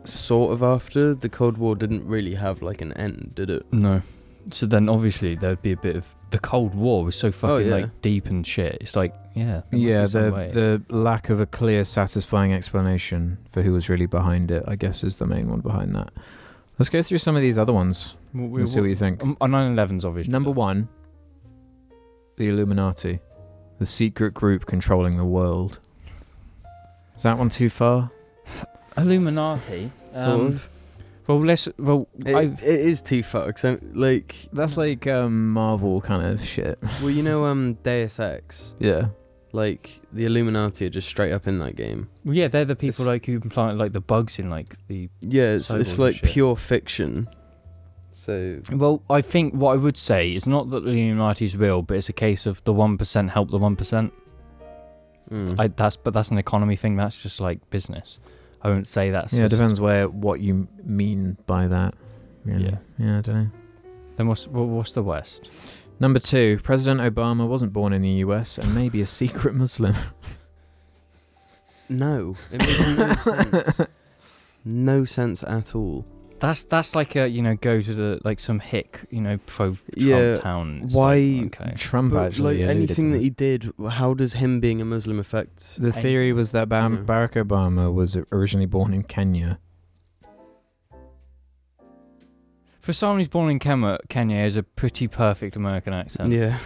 Sort of after. The Cold War didn't really have an end, did it? No. So then obviously there'd be a bit of... The Cold War was so fucking deep and shit. It's the lack of a clear, satisfying explanation for who was really behind it, I guess, is the main one behind that. Let's go through some of these other ones and see what you think. 9/11's obviously. Number 1, the Illuminati, the secret group controlling the world. Is that one too far? Illuminati. Sort of. It is too far. Cause that's Marvel kind of shit. Well, Deus Ex. Yeah. The Illuminati are just straight up in that game. Well, yeah, they're the people who implant the bugs in the. Yeah, it's pure fiction. So. Well, I think what I would say is not that the Illuminati is real, but it's a case of the 1% help the 1%. That's an economy thing. That's just business. I wouldn't say that's... Yeah, it depends what you mean by that. Really. Yeah, I don't know. Then what's the West? Number 2, President Obama wasn't born in the US and may be a secret Muslim. No, it makes no sense. No sense at all. That's go to the some hick, pro Trump town. Why Trump actually anything that he did? How does him being a Muslim affect? The theory was that Barack Obama was originally born in Kenya. For someone who's born in Kenya, has a pretty perfect American accent. Yeah,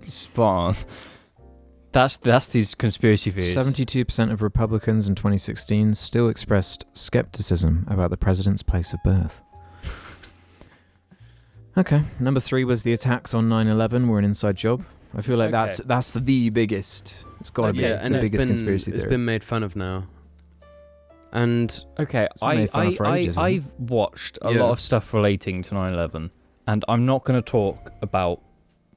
spot on. That's these conspiracy theories. 72% of Republicans in 2016 still expressed skepticism about the president's place of birth. Okay, number 3 was the attacks on 9/11 were an inside job. I feel like that's the biggest. It's got to be the biggest conspiracy theory. It's been made fun of now. And I've watched a lot of stuff relating to 9/11, and I'm not going to talk about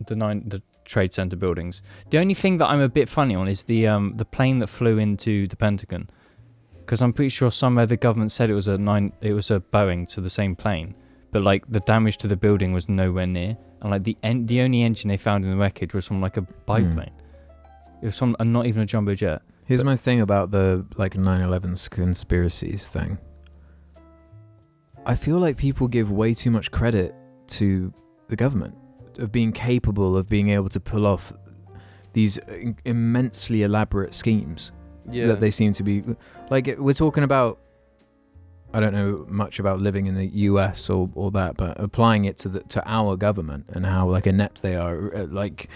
the Trade Center buildings. The only thing that I'm a bit funny on is the plane that flew into the Pentagon, because I'm pretty sure somewhere the government said it was a Boeing to the same plane, but the damage to the building was nowhere near, and the only engine they found in the wreckage was from a biplane. It was from not even a jumbo jet. Here's my thing about the 9/11 conspiracies thing. I feel like people give way too much credit to the government of being capable of being able to pull off these immensely elaborate schemes that they seem to be. Like, we're talking about, I don't know much about living in the US or that, but applying it to our government and how like inept they are at like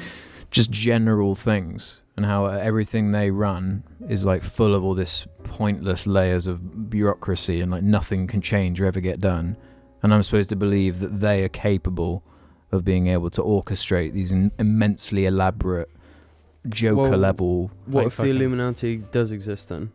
just general things, and how everything they run is like full of all this pointless layers of bureaucracy, and like nothing can change or ever get done. And I'm supposed to believe that they are capable of being able to orchestrate these immensely elaborate Joker level. What if the Illuminati does exist then?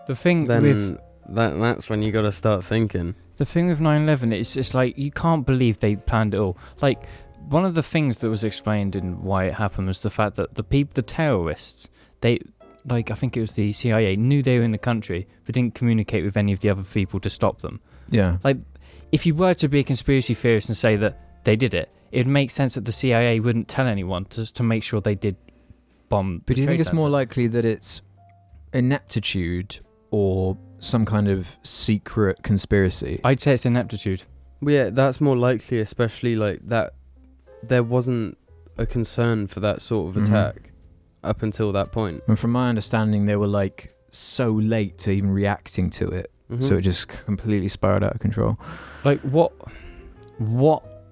The thing Then with that's when you got to start thinking. the thing with 9/11, it's like you can't believe they planned it all. Like, one of the things that was explained in why it happened was the fact that the terrorists, they, like, I think it was the CIA, knew they were in the country but didn't communicate with any of the other people to stop them. Yeah. Like, if you were to be a conspiracy theorist and say that they did it, it would make sense that the CIA wouldn't tell anyone to make sure they did bomb. But do you think it's more likely that it's ineptitude or some kind of secret conspiracy? I'd say it's ineptitude. Well, yeah, that's more likely, especially like that there wasn't a concern for that sort of attack up until that point. And from my understanding, they were like so late to even reacting to it, so it just completely spiraled out of control. Like, what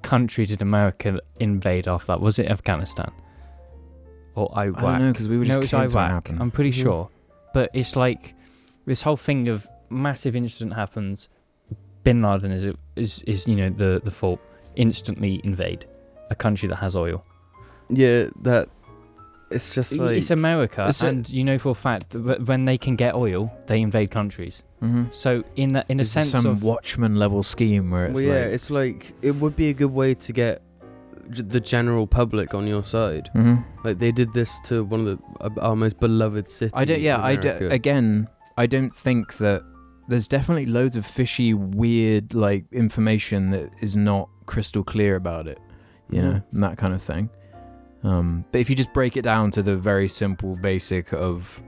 country did America invade after that? Was it Afghanistan or Iraq? I don't know, because we were just it was kids when it Iraq. happened. I'm pretty sure. But it's like this whole thing of massive incident happens, Bin Laden is you know the fault, instantly invade a country that has oil. Yeah, that it's just like it's America, and you know for a fact that when they can get oil, they invade countries. So in a sense some of Watchmen level scheme where it's well, yeah, it's like it would be a good way to get the general public on your side. Like they did this to one of our most beloved cities. Again, I don't think that there's definitely loads of fishy, weird like information that is not crystal clear about it, you know, and that kind of thing. But if you just break it down to the very simple basic of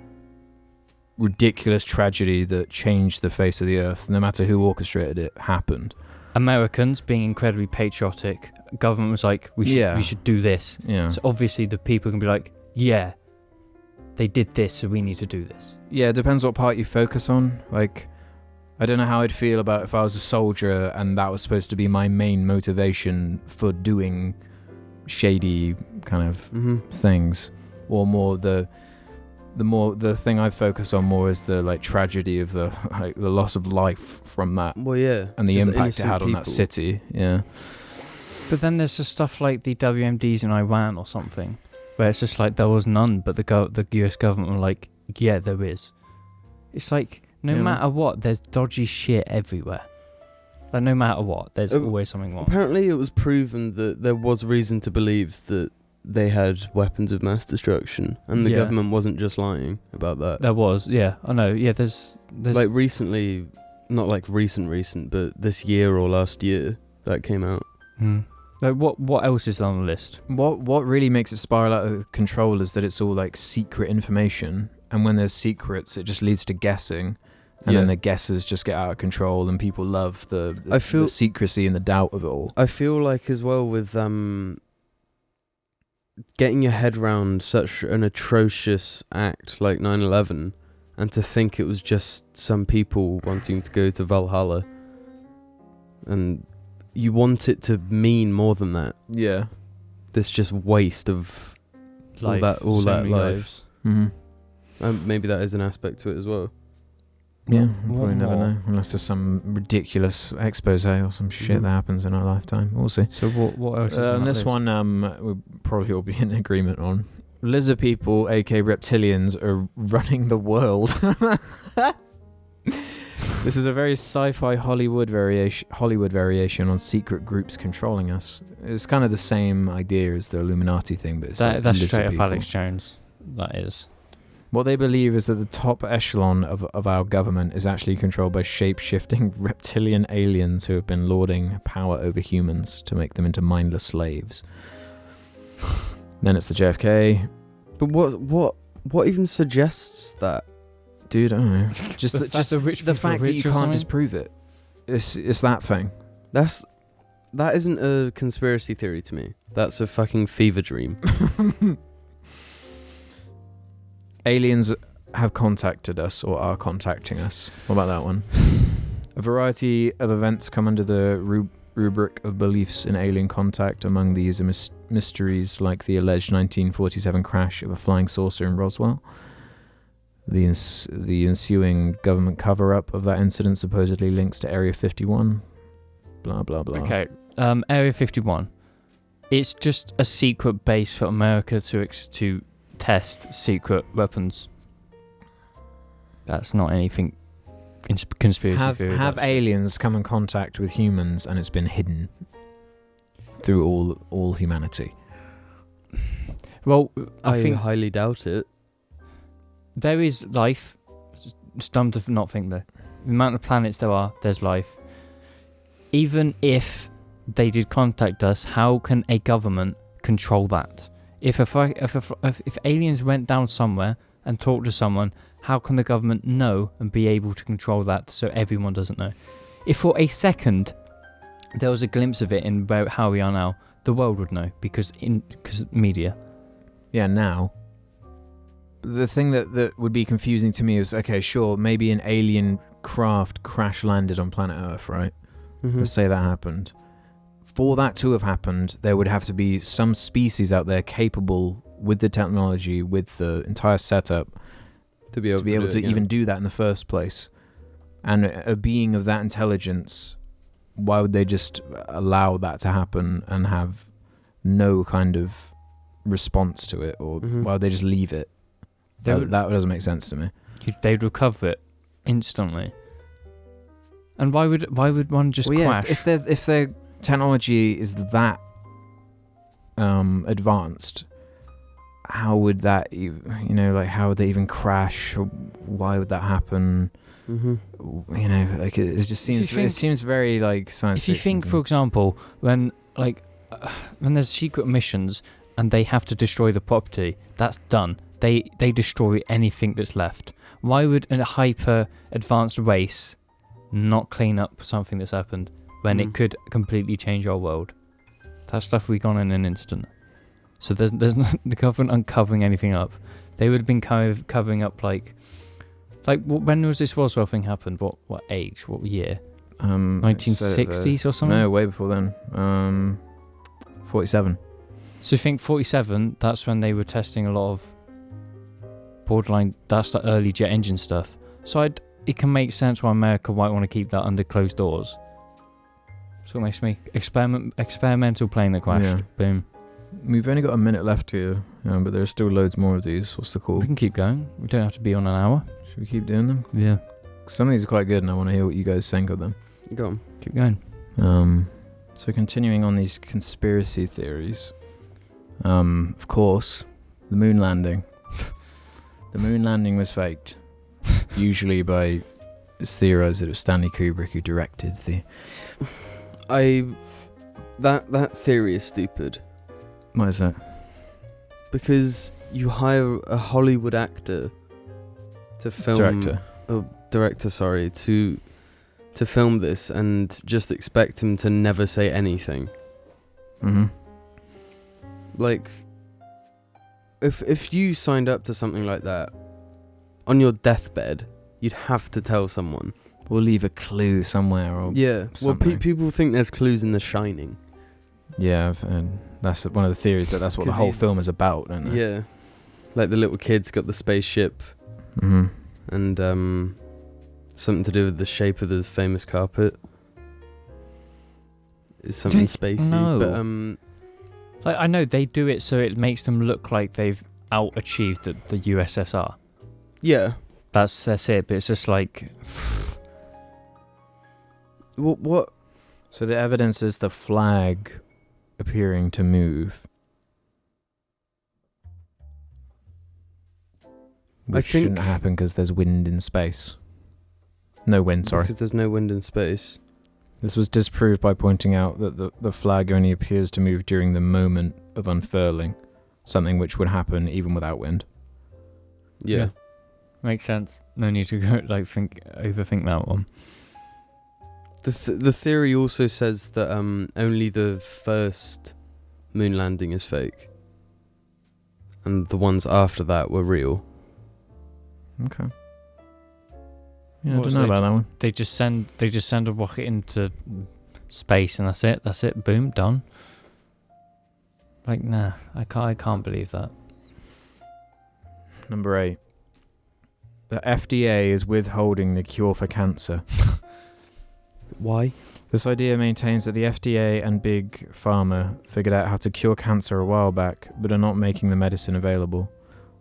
ridiculous tragedy that changed the face of the earth, no matter who orchestrated it, happened. Americans being incredibly patriotic, government was like, we should do this. Yeah. So obviously the people can be like, yeah, they did this, so we need to do this. Yeah, it depends what part you focus on. Like, I don't know how I'd feel about if I was a soldier and that was supposed to be my main motivation for doing shady kind of things, or more the thing I focus on more is the like tragedy of the loss of life from that. Well, yeah, and the impact it had on that city. Yeah. But then there's just stuff like the WMDs in Iran or something, where it's just like there was none, but the US government were like, yeah, there is. It's like no matter what, there's dodgy shit everywhere. Like no matter what, there's always something wrong. Apparently, it was proven that there was reason to believe that they had weapons of mass destruction, and the government wasn't just lying about that. There was, yeah, I know, yeah. There's like recently, not like recent, but this year or last year that came out. Like what else is on the list? What really makes it spiral out of control is that it's all like secret information, and when there's secrets, it just leads to guessing. And then the guesses just get out of control, and people love the secrecy and the doubt of it all. I feel like as well with getting your head round such an atrocious act like 9/11, and to think it was just some people wanting to go to Valhalla, and you want it to mean more than that. Yeah, this just waste of life, all that life. Maybe that is an aspect to it as well. Yeah, we'll probably never know, unless there's some ridiculous expose or some shit that happens in our lifetime. We'll see. So what else is on this list? one we'll probably all be in agreement on. Lizard people, aka reptilians, are running the world. This is a very sci-fi Hollywood variation on secret groups controlling us. It's kind of the same idea as the Illuminati thing, but it's that's straight up Alex Jones. That is. What they believe is that the top echelon of our government is actually controlled by shape-shifting reptilian aliens who have been lording power over humans to make them into mindless slaves. Then it's the JFK. But what even suggests that Dude, I don't know. Just The fact that rich the people are fact that you rich or can't something? disprove it. It's that thing. That isn't a conspiracy theory to me. That's a fucking fever dream. Aliens have contacted us or are contacting us. What about that one? A variety of events come under the rubric of beliefs in alien contact. Among these are mysteries like the alleged 1947 crash of a flying saucer in Roswell. The ensuing government cover-up of that incident supposedly links to Area 51. Blah, blah, blah. Okay, Area 51. It's just a secret base for America to test secret weapons. That's not anything conspiracy theory. Have aliens come in contact with humans and it's been hidden through all humanity? Well, I I think highly doubt it. there is life. It's dumb to not think though. The amount of planets there are, there's life. Even if they did contact us, how can a government control that? If aliens went down somewhere and talked to someone, how can the government know and be able to control that so everyone doesn't know? If for a second there was a glimpse of it in about how we are now, the world would know because media. Yeah, now. The thing that would be confusing to me is, okay, sure, maybe an alien craft crash landed on planet Earth, right? Mm-hmm. Let's say that happened. For that to have happened, there would have to be some species out there capable with the technology, with the entire setup, to be able to even do that in the first place. And a being of that intelligence, why would they just allow that to happen and have no kind of response to it? Or why would they just leave it? That doesn't make sense to me. They'd recover it instantly. And why would one just crash? If their technology is that advanced, how would that how would they even crash? Or why would that happen? It just seems very like science fiction. If you think, for example, when there's secret missions and they have to destroy the property, that's done. They destroy anything that's left. Why would a hyper advanced race not clean up something that's happened when it could completely change our world? That stuff we gone in an instant. So there's no, the government uncovering anything up. They would have been covering up like when was this Roswell thing happened? What age? What year? 1960s or something? No, way before then. 47. So you think 47? That's when they were testing a lot of borderline. That's the early jet engine stuff. So it can make sense why America might want to keep that under closed doors. So it makes me experimental plane that crashed. Yeah. Boom. We've only got a minute left here, but there's still loads more of these. What's the call? We can keep going. We don't have to be on an hour. Should we keep doing them? Yeah. Some of these are quite good, and I want to hear what you guys think of them. Go on. Keep going. So continuing on these conspiracy theories, of course, the moon landing. The moon landing was faked, usually by it's theorized that it was Stanley Kubrick who directed the. That theory is stupid. Why is that? Because you hire a Hollywood actor to film director, sorry, to film this and just expect him to never say anything. Like, if you signed up to something like that on your deathbed, you'd have to tell someone. Or leave a clue somewhere. Or yeah. something. Well, people think there's clues in The Shining. Yeah, and that's one of the theories that's what the whole film is about, isn't it? Yeah. Like the little kid's got the spaceship. And something to do with the shape of the famous carpet. It's something spacey. No. But I know they do it so it makes them look like they've out-achieved the USSR. Yeah. That's it, but it's just like... What? So the evidence is the flag appearing to move. Which shouldn't happen because there's wind in space. No wind, sorry. Because there's no wind in space. This was disproved by pointing out that the flag only appears to move during the moment of unfurling, something which would happen even without wind. Yeah. Makes sense. No need to go overthink that one. The theory also says that only the first moon landing is fake, and the ones after that were real. Okay. Yeah, I What don't know about that one. They just send a rocket into space and that's it. That's it. Boom, done. Like, nah, I can't believe that. Number 8. The FDA is withholding the cure for cancer. Why? This idea maintains that the FDA and Big Pharma figured out how to cure cancer a while back, but are not making the medicine available.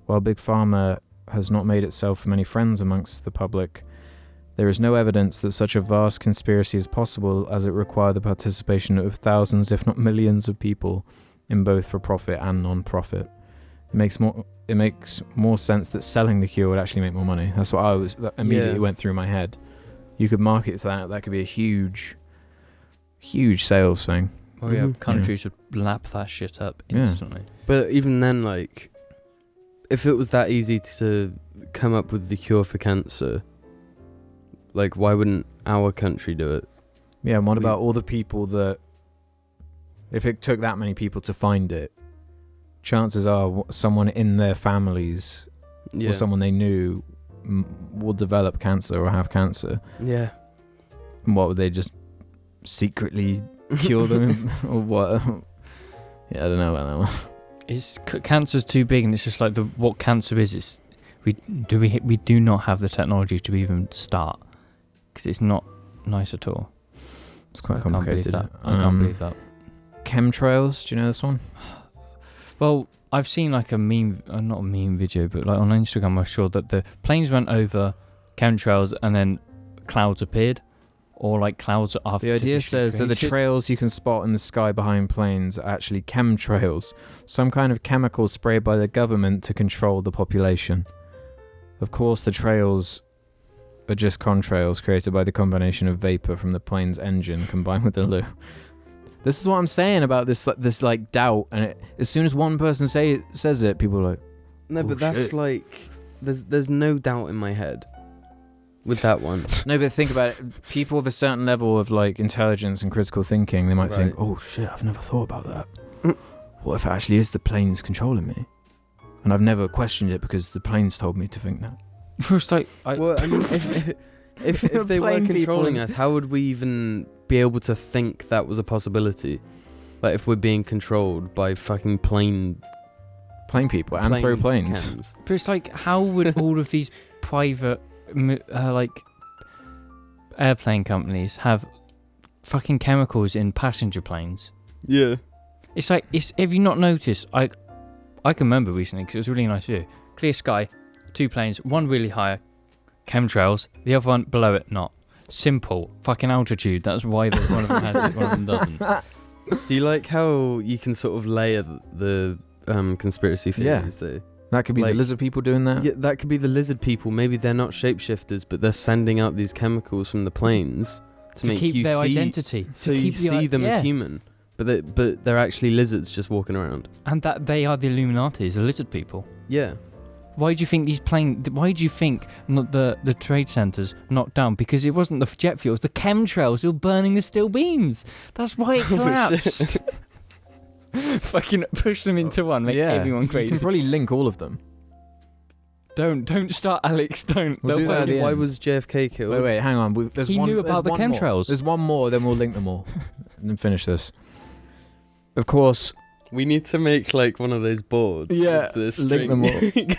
While Big Pharma has not made itself many friends amongst the public, there is no evidence that such a vast conspiracy is possible, as it requires the participation of thousands, if not millions, of people in both for-profit and non-profit. It makes more sense that selling the cure would actually make more money. That's what that immediately went through my head. You could market to that. That could be a huge sales thing. Well, yeah, countries would lap that shit up instantly. But even then, like, if it was that easy to come up with the cure for cancer, like, why wouldn't our country do it? Yeah, and what about all the people that, if it took that many people to find it, chances are someone in their families or someone they knew will develop cancer or have cancer. Yeah. And what, would they just secretly cure them or what? Yeah, I don't know about that one. Cancer's too big, and it's just like what cancer is. We do not have the technology to even start, because it's not nice at all. It's quite complicated. I can't believe that. Chemtrails, do you know this one? Well, I've seen like a meme, not a meme video, but like on Instagram I saw that the planes went over chemtrails and then clouds appeared, or like clouds are The idea says that the trails you can spot in the sky behind planes are actually chemtrails, some kind of chemical sprayed by the government to control the population. Of course, the trails are just contrails created by the combination of vapor from the plane's engine combined with the loo. This is what I'm saying about this like doubt, and as soon as one person says it, people are like, no, but that's shit. Like, there's no doubt in my head with that one. No, but think about it. People with a certain level of like intelligence and critical thinking, they might think, oh shit, I've never thought about that. What if it actually is the planes controlling me? And I've never questioned it because the planes told me to think that. First, like, well, I mean, if they were controlling us, how would we even be able to think that was a possibility? Like, if we're being controlled by fucking plane people and throw planes. Cams. But it's like, how would all of these private like airplane companies have fucking chemicals in passenger planes? Yeah. It's like, have you not noticed? I can remember recently, because it was a really nice view. Clear sky, 2 planes, one really high, chemtrails, the other one below it not. Simple. Fucking altitude. That's why one of them has it, one of them doesn't. Do you like how you can sort of layer the conspiracy theories though? That could be the lizard people doing that. Yeah, that could be the lizard people. Maybe they're not shapeshifters, but they're sending out these chemicals from the planes to make keep you their see, identity. so you see them as human. But they're actually lizards just walking around. And that they are the Illuminatis, the lizard people. Yeah. Why do you think why do you think not the trade centres knocked down? Because it wasn't the jet fuel, it was the chemtrails who were burning the steel beams. That's why it collapsed. Fucking push them into one, make everyone crazy. You can probably link all of them. Don't start, Alex. Don't. We'll do that at the Why end. was JFK killed? Wait, hang on. He knew about the chemtrails. There's one more, then we'll link them all. And then finish this. Of course. We need to make like one of those boards. Yeah, link them all.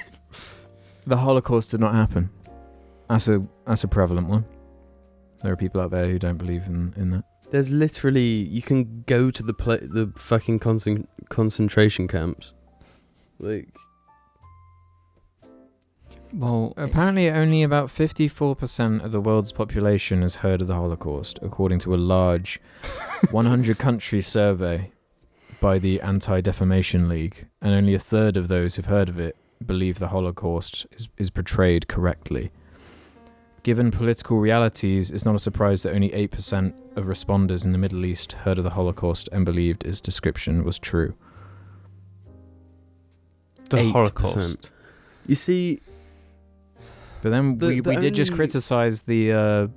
The Holocaust did not happen. That's a prevalent one. There are people out there who don't believe in that. There's literally, you can go to the fucking concentration camps. Like, well, apparently only about 54% of the world's population has heard of the Holocaust, according to a large 100-country survey by the Anti-Defamation League, and only a third of those who've heard of it believe the Holocaust is portrayed correctly. Given political realities, it's not a surprise that only 8% of responders in the Middle East heard of the Holocaust and believed its description was true. The 8%. Holocaust. You see, But then we did just criticize the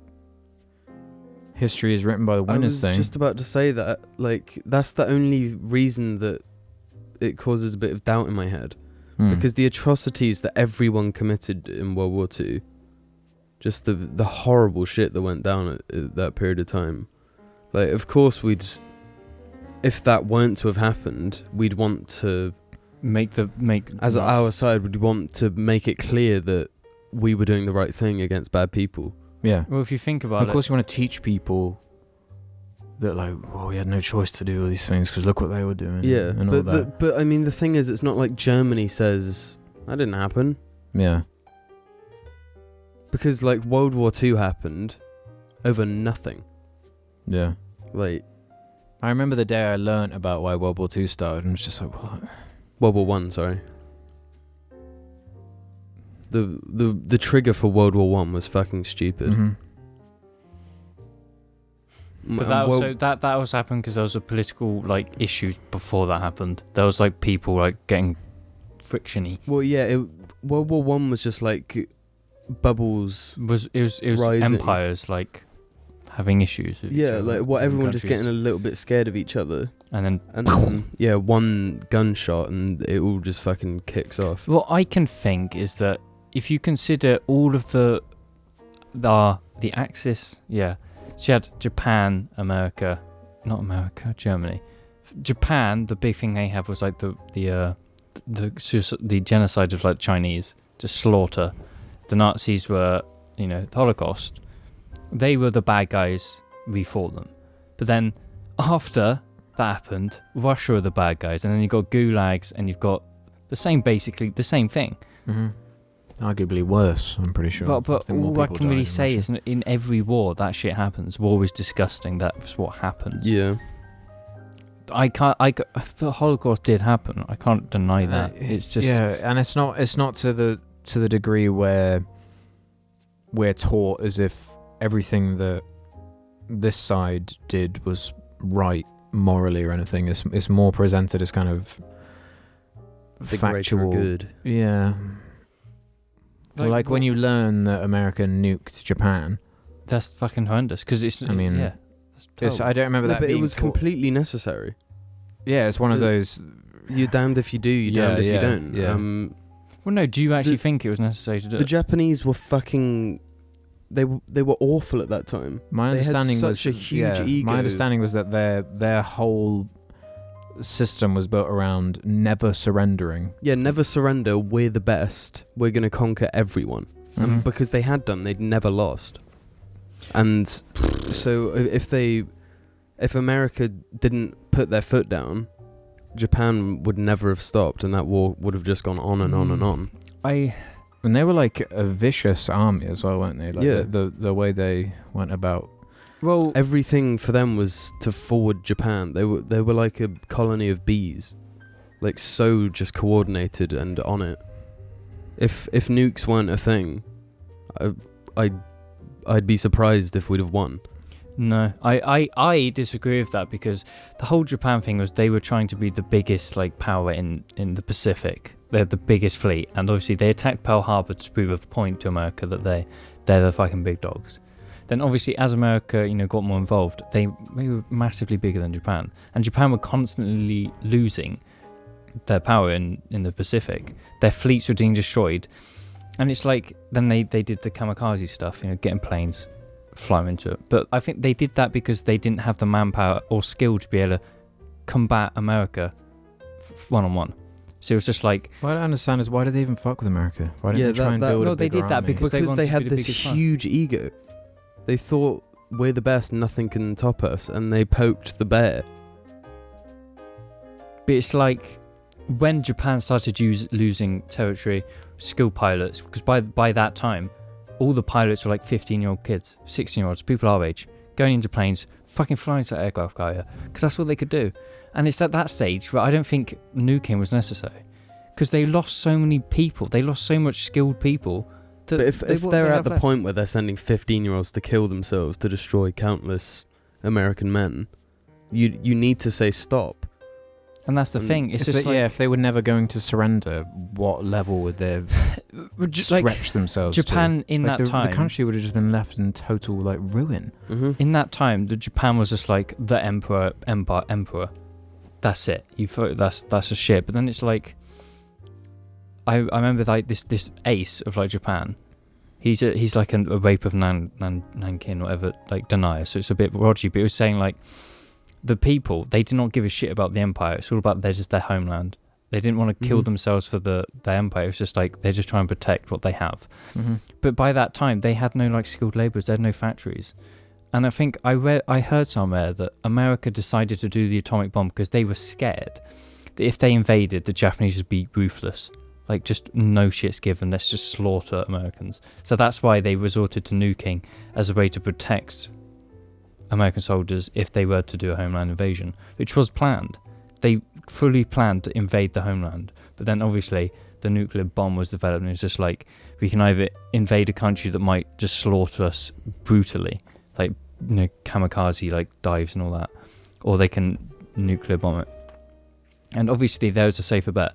history is written by the winners thing. I was just about to say that, like, that's the only reason that it causes a bit of doubt in my head. Because the atrocities that everyone committed in World War II, just the horrible shit that went down at that period of time. Like, of course if that weren't to have happened, we'd want to as our side, we'd want to make it clear that we were doing the right thing against bad people. Yeah. Well, if you think about it, of course, you want to teach people that, like, well, we had no choice to do all these things because look what they were doing. Yeah, and all that. But I mean, the thing is, it's not like Germany says that didn't happen. Yeah. Because, like, World War II happened over nothing. Yeah. Like, I remember the day I learnt about why World War II started, and it was just like, what? World War One, sorry. The trigger for World War One was fucking stupid. Mm-hmm. But that also happened because there was a political, like, issue before that happened. There was, like, people, like, getting frictiony. Well, yeah, World War One was just like bubbles. It was rising. empires, like, having issues with each other, like everyone just countries. getting a little bit scared of each other, and then one gunshot and it all just fucking kicks off. What I can think is that if you consider all of the Axis, so you had Japan, Germany. Japan, the big thing they have was like the genocide of, like, Chinese to slaughter. The Nazis were, the Holocaust. They were the bad guys. We fought them. But then after that happened, Russia were the bad guys, and then you've got gulags, and you've got basically the same thing. Mm-hmm. Arguably worse, I'm pretty sure. But all I can really say is in every war that shit happens. War is disgusting. That's what happens. Yeah. The Holocaust did happen. I can't deny that. It's just and it's not to the degree where we're taught as if everything that this side did was right morally or anything. It's more presented as kind of the factual good. Yeah. Like when you learn that America nuked Japan. That's fucking horrendous. Because I don't remember that but being it was taught. Completely necessary. Yeah, it's one of those. You're damned if you do, you're damned if you don't. Yeah. Well, no. Do you actually think it was necessary to do it? The Japanese were fucking. They were awful at that time. My understanding was such a huge ego. My understanding was that their whole system was built around never surrendering. Yeah, never surrender. We're the best. We're gonna conquer everyone. Mm-hmm. Because they had done, they'd never lost. And so if America didn't put their foot down, Japan would never have stopped, and that war would have just gone on and on and on. And they were like a vicious army as well, weren't they? Like yeah. The way they went about. Well, everything for them was to forward Japan. They were like a colony of bees, like so just coordinated and on it. If nukes weren't a thing, I'd be surprised if we'd have won. No, I disagree with that, because the whole Japan thing was they were trying to be the biggest, like, power in the Pacific. They had the biggest fleet, and obviously they attacked Pearl Harbor to prove a point to America that they're the fucking big dogs. Then obviously as America, got more involved, they were massively bigger than Japan, and Japan were constantly losing their power in the Pacific. Their fleets were being destroyed, and it's like then they did the kamikaze stuff, getting planes, flying into it. But I think they did that because they didn't have the manpower or skill to be able to combat America one-on-one. So it was just like... What I don't understand is, why did they even fuck with America? Why didn't they try and build a they bigger did that army? because they had to be the this biggest one. huge ego. They thought, we're the best, nothing can top us, and they poked the bear. But it's like when Japan started losing territory, skilled pilots, because by that time all the pilots were like 15-year-old kids, 16-year-olds, people our age, going into planes, fucking flying to the aircraft carrier, because that's what they could do. And it's at that stage where I don't think nuking was necessary, because they lost so many people, they lost so much skilled people. But if they're at the point where they're sending 15-year-olds to kill themselves to destroy countless American men, you need to say stop. And that's the thing. It's just if they were never going to surrender, what level would they stretch themselves Japan to? In that time, the country would have just been left in total like ruin. Mm-hmm. In that time, the Japan was just like the emperor. That's it. You thought that's a shit. But then it's like, I remember like this ace of like Japan. He's like a rape of Nankin, whatever, like denier. So it's a bit rodgy. But it was saying like, the people, they did not give a shit about the empire. It's all about just their homeland. They didn't want to kill themselves for the empire. It's just like they're just trying to protect what they have. Mm-hmm. But by that time, they had no like skilled labourers. They had no factories. And I think I heard somewhere that America decided to do the atomic bomb because they were scared that if they invaded, the Japanese would be ruthless. Like just no shit's given. Let's just slaughter Americans. So that's why they resorted to nuking as a way to protect American soldiers if they were to do a homeland invasion, which was planned. They fully planned to invade the homeland, but then obviously the nuclear bomb was developed, and it's just like, we can either invade a country that might just slaughter us brutally, like, you know, kamikaze like dives and all that, or they can nuclear bomb it. And obviously there's a safer bet: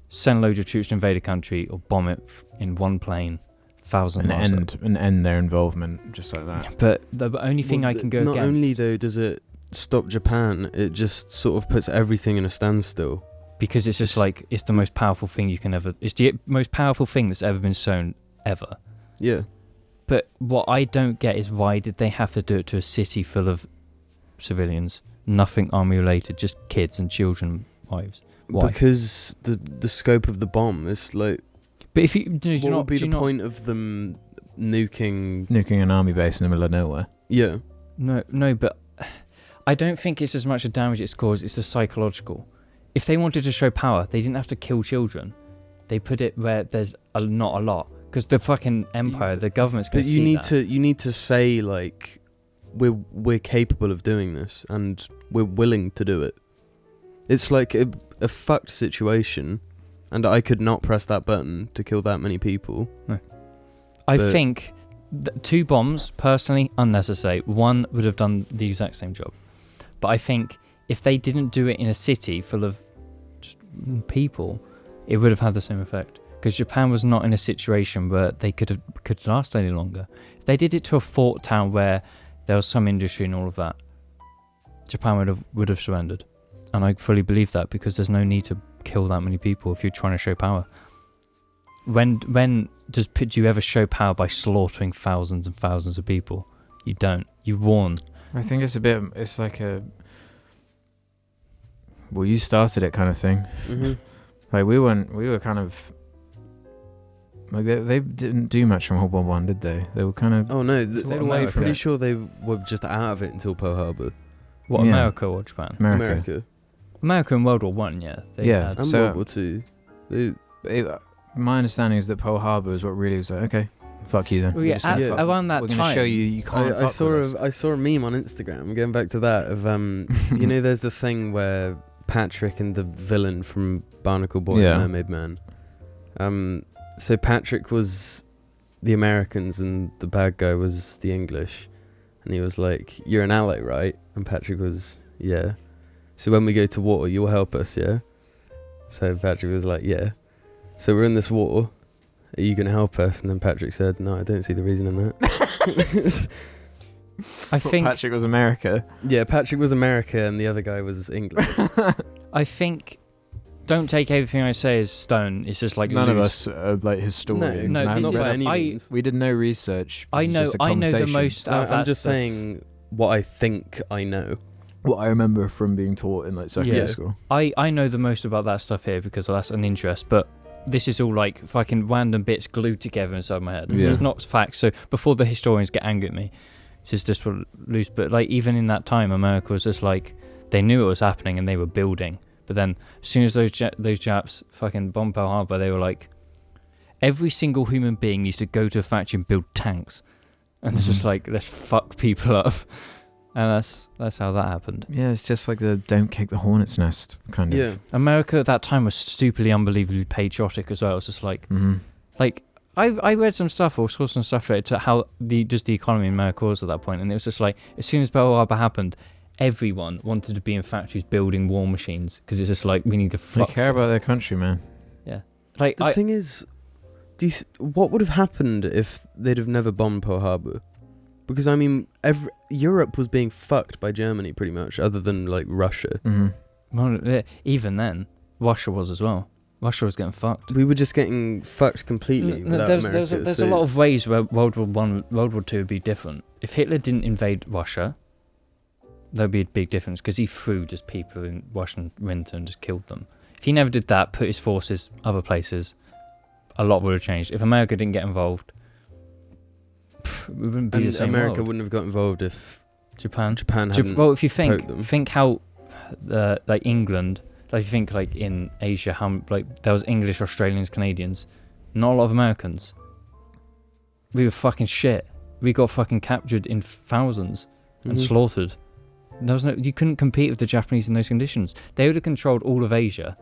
send loads of troops to invade a country or bomb it in one plane. And end their involvement just like that. But the only thing I can go not against... only though does it stop Japan, it just sort of puts everything in a standstill. Because it's just like, it's the most powerful thing you can ever... It's the most powerful thing that's ever been shown, ever. Yeah. But what I don't get is, why did they have to do it to a city full of civilians? Nothing army related, just kids and children, wives. Why? Because the scope of the bomb is like... But if you... What would be the point of them nuking an army base in the middle of nowhere? Yeah. No, but I don't think it's as much a damage it's caused, it's the psychological. If they wanted to show power, they didn't have to kill children. They put it where there's not a lot. Because the fucking empire, the government's going to see that. You need to say, like, we're capable of doing this, and we're willing to do it. It's like a fucked situation, and I could not press that button to kill that many people. No. I think 2 bombs, personally, unnecessary. 1 would have done the exact same job. But I think if they didn't do it in a city full of just people, it would have had the same effect. Because Japan was not in a situation where they could last any longer. If they did it to a fort town where there was some industry and all of that, Japan would have surrendered. And I fully believe that, because there's no need to kill that many people if you're trying to show power. When do you ever show power by slaughtering thousands and thousands of people? You don't. You warn. I think it's like a... Well, you started it kind of thing. Mm-hmm. Like we were kind of... Like they didn't do much from World War One, did they? They were kind of... Oh no, I'm pretty sure they were just out of it until Pearl Harbor. What, Yeah. America or Japan? America in World War One, yeah. And So- World War Two. My understanding is that Pearl Harbor is what really was like, okay, fuck you then. Well, yeah, We're just gonna fuck- around that we're time. going to show you can't I saw a meme on Instagram, going back to that, of you know, there's the thing where Patrick and the villain from Barnacle Boy Yeah. and Mermaid Man. So Patrick was the Americans and the bad guy was the English, and he was like, "You're an ally, right?" And Patrick was, "Yeah." So when we go to war, you'll help us, yeah? So Patrick was like, "Yeah." So we're in this war. Are you going to help us? And then Patrick said, "No, I don't see the reason in that." I think Patrick was America. Yeah, Patrick was America and the other guy was English. I think, don't take everything I say as stone. It's just like None of loose. us are like historians. No, and this not is- by any means. we did no research. I This is know just a the conversation. most out of that I'm just stuff. saying what I think I know. What I remember from being taught in like secondary Yeah. school. I know the most about that stuff here because that's an interest, but this is all like fucking random bits glued together inside my head. Yeah. There's not facts. So before the historians get angry at me, it's just loose. But like even in that time, America was just like, they knew it was happening and they were building. But then as soon as those Japs fucking bombed Pearl Harbor, they were like, every single human being needs to go to a factory and build tanks. And it's just like, let's fuck people up. And that's how that happened. Yeah, it's just like the don't kick the hornet's nest kind Yeah. of. America at that time was stupidly, unbelievably patriotic as well. It was just like, like I read some stuff or saw some stuff related to how the economy in America was at that point, and it was just like, as soon as Pearl Harbor happened, everyone wanted to be in factories building war machines because it's just like we need to They care about their country, man. Yeah. Like The thing is, what would have happened if they'd have never bombed Pearl Harbor? Because I mean, Europe was being fucked by Germany pretty much, other than like Russia. Well, even then, Russia was as well. Russia was getting fucked. We were just getting fucked completely. There's a lot of ways where World War II would be different. If Hitler didn't invade Russia, there'd be a big difference because he threw just people in Russian winter and just killed them. If he never did that, put his forces other places, a lot would have changed. If America didn't get involved, we wouldn't be the same America world. wouldn't have got involved if Japan hadn't. Well, if you poked them. think how, like England, like if you think like in Asia, how like there was English, Australians, Canadians, not a lot of Americans. We were fucking shit. We got fucking captured in thousands and slaughtered. There was you couldn't compete with the Japanese in those conditions. They would have controlled all of Asia.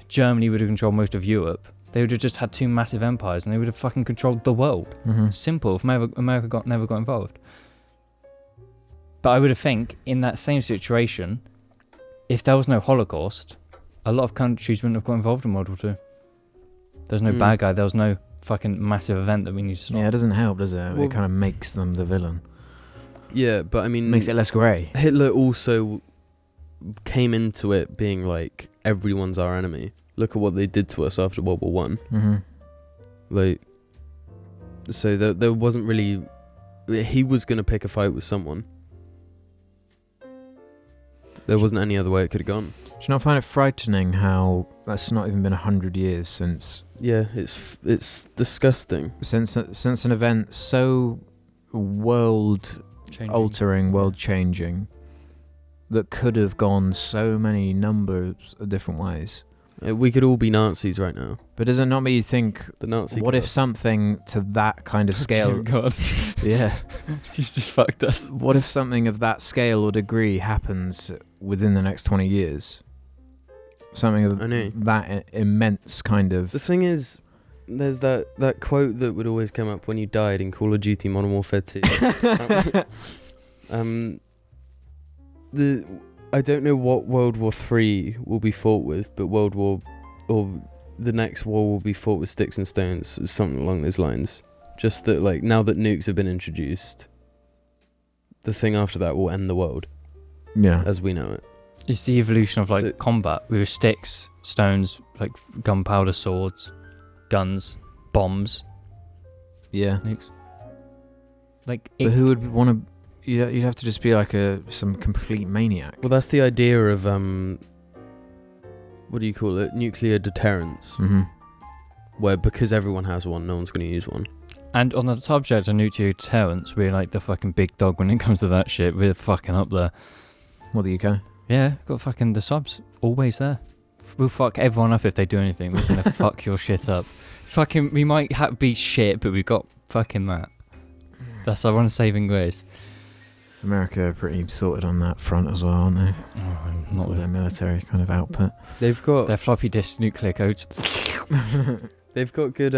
Germany would have controlled most of Europe. They would have just had two massive empires and they would have fucking controlled the world. Simple. If America never got involved. But I would have think in that same situation, if there was no Holocaust, a lot of countries wouldn't have got involved in World War II. There was no bad guy. There was no fucking massive event that we need to stop. Yeah, it doesn't help, does it? Well, It kind of makes them the villain. Yeah, but I mean, Makes it less grey. Hitler also came into it being like everyone's our enemy. Look at what they did to us after World War One. Like, so there wasn't really. He was gonna pick a fight with someone. There wasn't any other way it could have gone. Do you not find it frightening how that's not even been 100 years since? Yeah, it's disgusting. Since an event so world-altering, world-changing, that could have gone so many numbers of different ways. We could all be Nazis right now. But does it not make you think, The Nazi. what if something to that kind of scale... God. Yeah. You just fucked us. What if something of that scale or degree happens within the next 20 years? Something of I know. that immense kind of... The thing is, there's that quote that would always come up when you died in Call of Duty Modern Warfare 2. I don't know what World War 3 will be fought with, but the next war will be fought with sticks and stones, something along those lines. Just that, like, now that nukes have been introduced, the thing after that will end the world. Yeah. As we know it. It's the evolution of like So- combat. We were sticks, stones, like gunpowder, swords, guns, bombs, Yeah. nukes. Like, But who would want to... You'd have to just be like some complete maniac. Well, that's the idea of, what do you call it? Nuclear deterrence. Where because everyone has one, no one's going to use one. and on the subject of nuclear deterrence, we're like the fucking big dog when it comes to that shit. We're fucking up there. What, the UK? Yeah, got fucking the subs always there. We'll fuck everyone up if they do anything. We're gonna fuck your shit up. Fucking, we might be shit, but we've got fucking that. That's our one saving grace. America are pretty sorted on that front as well, aren't they? Oh, Not with their military kind of output. They've got Their floppy disk nuclear codes. they've got good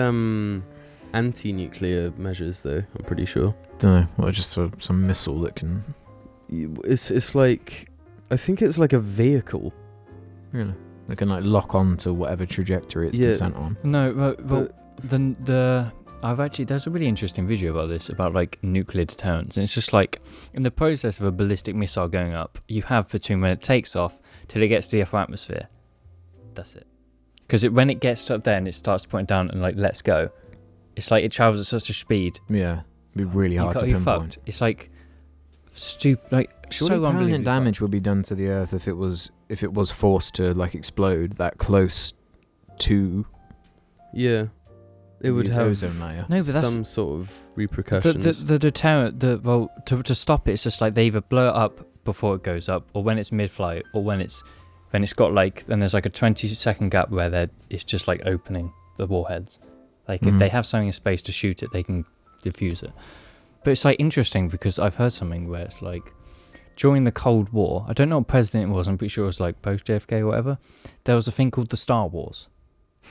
anti-nuclear measures though. I'm pretty sure. Don't know. Well, just some missile that can... It's like, I think it's like a vehicle. Really? They can like lock on to whatever trajectory it's been sent on. No, well, there's a really interesting video about this, about like nuclear deterrence, and it's just like in the process of a ballistic missile going up, you have between when it takes off till it gets to the upper atmosphere. That's it. Because when it gets up there and it starts to point down and like lets go, it's like it travels at such a speed. Yeah. It'd be really hard to You're pinpoint. fucked. It's like stupid, like Surely so permanent unbelievably damage fucked. would be done to the Earth if it was forced to like explode that close to Yeah, it would the have ozone layer. No, but that's some sort of repercussions. the deterrent. To stop it, it's just like they either blow it up before it goes up, or when it's mid-flight, or when it's got like, then there's like a 20-second gap where it's just like opening the warheads. Like if they have something in space to shoot it, they can defuse it. But it's like interesting because I've heard something where it's like during the Cold War, I don't know what president it was, I'm pretty sure it was like post JFK or whatever, there was a thing called the Star Wars.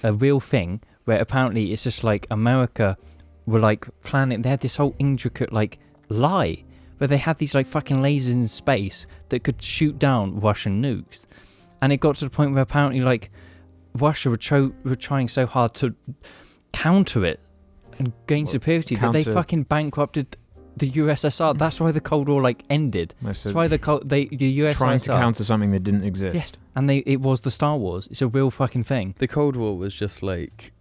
A real thing where apparently it's just like America were like planning, they had this whole intricate like lie where they had these like fucking lasers in space that could shoot down Russian nukes, and it got to the point where apparently like Russia were trying so hard to counter it and gain superiority that they fucking bankrupted the USSR. That's why the Cold War like ended. That's why the USSR trying to counter something that didn't exist. Yes, and it was the Star Wars. It's a real fucking thing. The Cold War was just like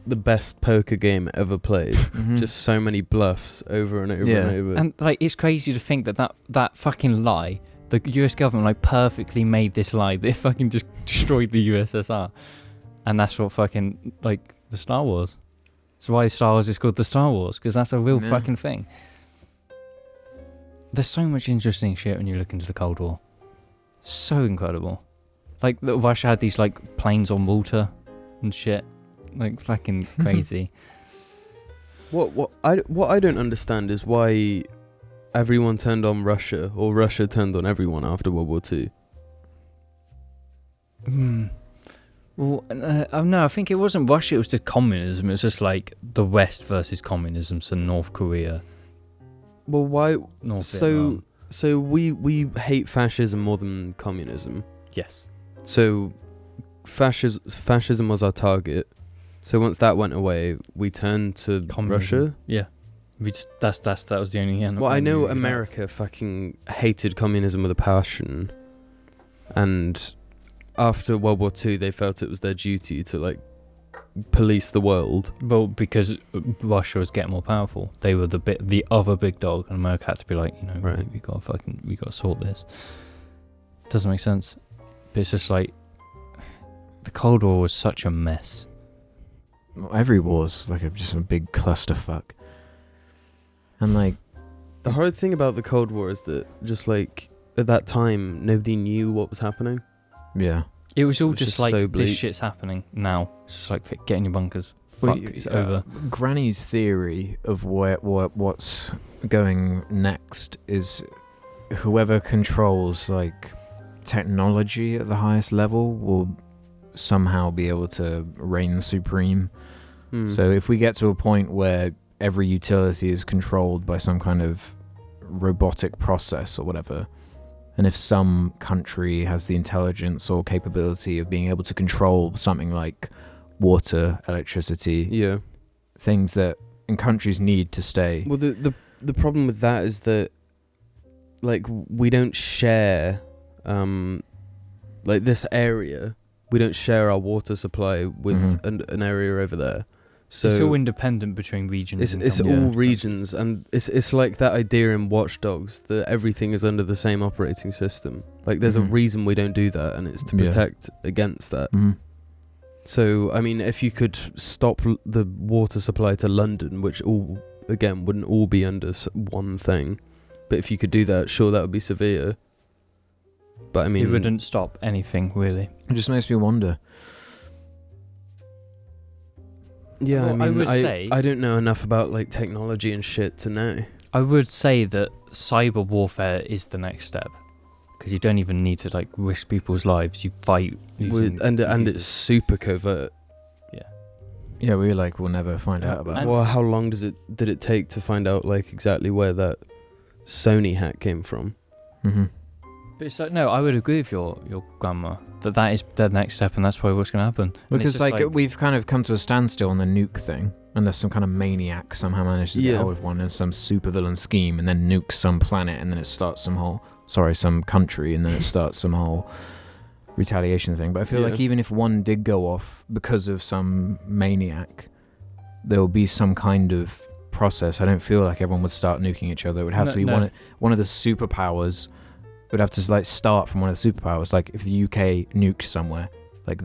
the best poker game ever played. Just so many bluffs over and over and over. And like it's crazy to think that fucking lie, the US government like perfectly made this lie. They fucking just destroyed the USSR, and that's what fucking like the Star Wars. That's why Star Wars is called the Star Wars, because that's a real fucking thing. There's so much interesting shit when you look into the Cold War. So incredible. Like Russia had these like planes on water and shit, like fucking crazy. What I don't understand is why everyone turned on Russia, or Russia turned on everyone after World War II. Well, no, I think it wasn't Russia. It was just communism. It was just like the West versus communism. So North Korea. Well, why? Vietnam. So we hate fascism more than communism. Yes. So fascism was our target. So once that went away, we turned to Russia. Yeah. That was the only end. Well, I know America fucking hated communism with a passion, and after World War II, they felt it was their duty to like police the world. Well, because Russia was getting more powerful, they were the other big dog, and America had to be like, right. we gotta sort this. Doesn't make sense, but it's just like the Cold War was such a mess. Well, every war's like just a big clusterfuck, and like the hard thing about the Cold War is that just like at that time, nobody knew what was happening. Yeah. It was all just like, so this shit's happening now. It's just like, get in your bunkers. Fuck, it's over. Granny's theory of what's going next is whoever controls like technology at the highest level will somehow be able to reign supreme. So if we get to a point where every utility is controlled by some kind of robotic process or whatever, and if some country has the intelligence or capability of being able to control something like water, electricity, things that in countries need to stay. Well, the problem with that is that like we don't share like this area. We don't share our water supply with an area over there. So it's all independent between regions. It's all regions, and it's like that idea in Watch Dogs that everything is under the same operating system. Like there's a reason we don't do that, and it's to protect against that. So I mean, if you could stop the water supply to London, which all again wouldn't all be under one thing, but if you could do that, sure, that would be severe. But I mean, it wouldn't stop anything really. It just makes me wonder. Yeah, well, I mean, would say, I don't know enough about like technology and shit to know. I would say that cyber warfare is the next step, because you don't even need to like risk people's lives. You fight using and it's super covert. Yeah, we'll never find out about it. Well, how long did it take to find out like exactly where that Sony hack came from? But it's like, no, I would agree with your grandma that is the next step, and that's probably what's going to happen. Because like we've kind of come to a standstill on the nuke thing, unless some kind of maniac somehow manages to get hold of one in some supervillain scheme, and then nukes some planet, and then it starts some country, and then it starts some whole retaliation thing. But I feel like even if one did go off because of some maniac, there will be some kind of process. I don't feel like everyone would start nuking each other. It would have to be one of the superpowers. Would have to like start from one of the superpowers. Like if the UK nuked somewhere, like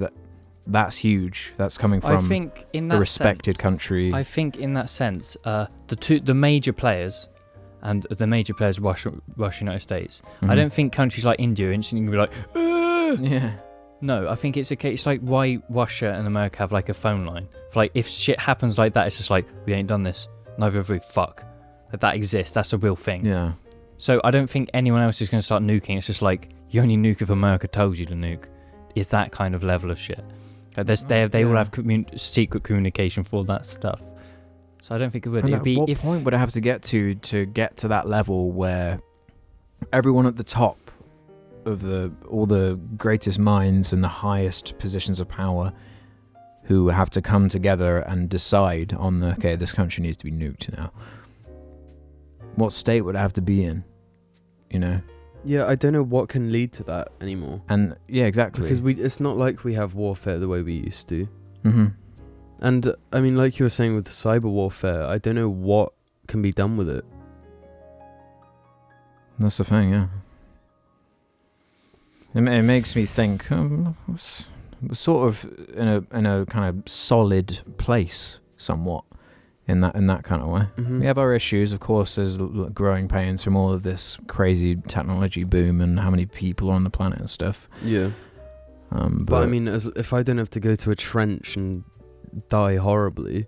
that's huge. That's coming from a respected country. I think in that sense, the major players, and the major players Russia, United States. I don't think countries like India instantly be like, yeah. No, I think it's a case like why Russia and America have like a phone line. For, like if shit happens like that, it's just like we ain't done this. Neither have we. Fuck. That exists. That's a real thing. Yeah. So I don't think anyone else is going to start nuking. It's just like, you only nuke if America tells you to nuke. Is that kind of level of shit. Like they all have secret communication for all that stuff. So I don't think it would. And It'd at be what if point would it have to get to that level where everyone at the top of all the greatest minds and the highest positions of power who have to come together and decide on okay, this country needs to be nuked now. What state would it have to be in? You know? Yeah, I don't know what can lead to that anymore. And yeah, exactly. Because it's not like we have warfare the way we used to. Mm-hmm. And I mean, like you were saying with the cyber warfare, I don't know what can be done with it. That's the thing, yeah. It makes me think we're sort of in a kind of solid place, somewhat, in that kind of way. Mm-hmm. We have our issues, of course. There's growing pains from all of this crazy technology boom and how many people are on the planet and stuff. Yeah. But I mean, if I don't have to go to a trench and die horribly,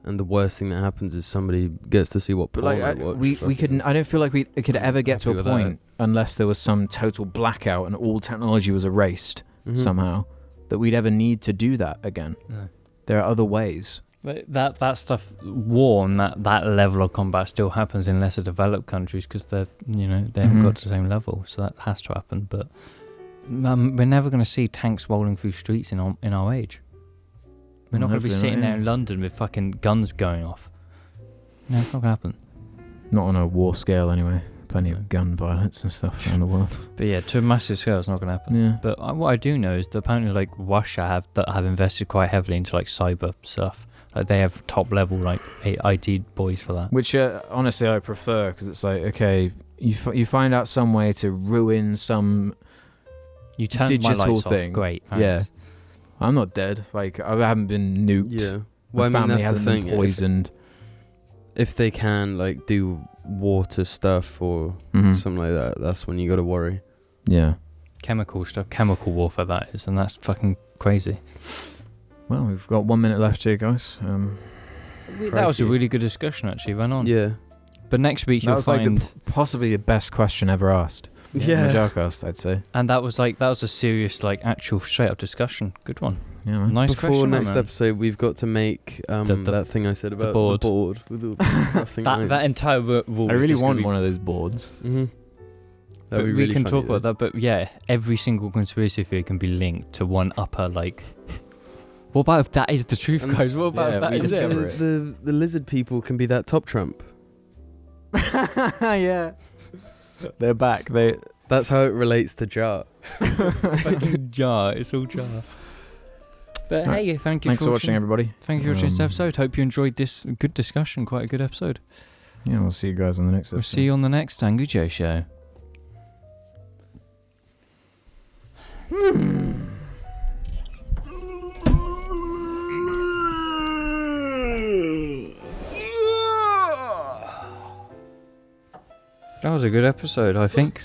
and the worst thing that happens is somebody gets to see what porn I watch. We couldn't. I don't feel like it could ever get to Happy a with point unless there was some total blackout and all technology was erased somehow that we'd ever need to do that again. No. There are other ways. But that stuff, war and that level of combat still happens in lesser developed countries because they haven't got to the same level. So that has to happen. But we're never going to see tanks rolling through streets in our age. We're not going to be sitting there in London with fucking guns going off. No, it's not going to happen. Not on a war scale, anyway. Plenty of gun violence and stuff around the world. But yeah, to a massive scale, it's not going to happen. Yeah. But what I do know is that apparently, like, Russia have invested quite heavily into like cyber stuff. Like they have top level like IT boys for that. Which honestly I prefer because it's like okay, you find out some way to ruin some digital my lights thing. Off. Great. Thanks. Yeah. I'm not dead. Like I haven't been nuked. Yeah. My family that's hasn't the been thing. poisoned. If they can like do water stuff or something like that, that's when you got to worry. Yeah. Chemical stuff, chemical warfare that is, and that's fucking crazy. Well, we've got 1 minute left here, guys. That was a really good discussion, actually. Went on. Yeah. But next week you'll find possibly the best question ever asked. Yeah. In the JARCAST, I'd say. And that was a serious, like, actual straight up discussion. Good one. Yeah, man. Nice Before question. next man. episode, we've got to make that thing I said about board. the board with all the crossing lines. that entire rule. I really want one of those boards. Mm-hmm. But we can talk about that. But yeah, every single conspiracy theory can be linked to one upper, like. What about if that is the truth, guys? What about if that is it? The lizard people can be that top Trump. Yeah. They're back. That's how it relates to Jar. Fucking Jar. It's all Jar. But hey, thanks for watching, everybody. Thank you for watching this episode. Hope you enjoyed this good discussion. Quite a good episode. Yeah, we'll see you guys on the next episode. We'll see you on the next Tango Joe show. That was a good episode, I think.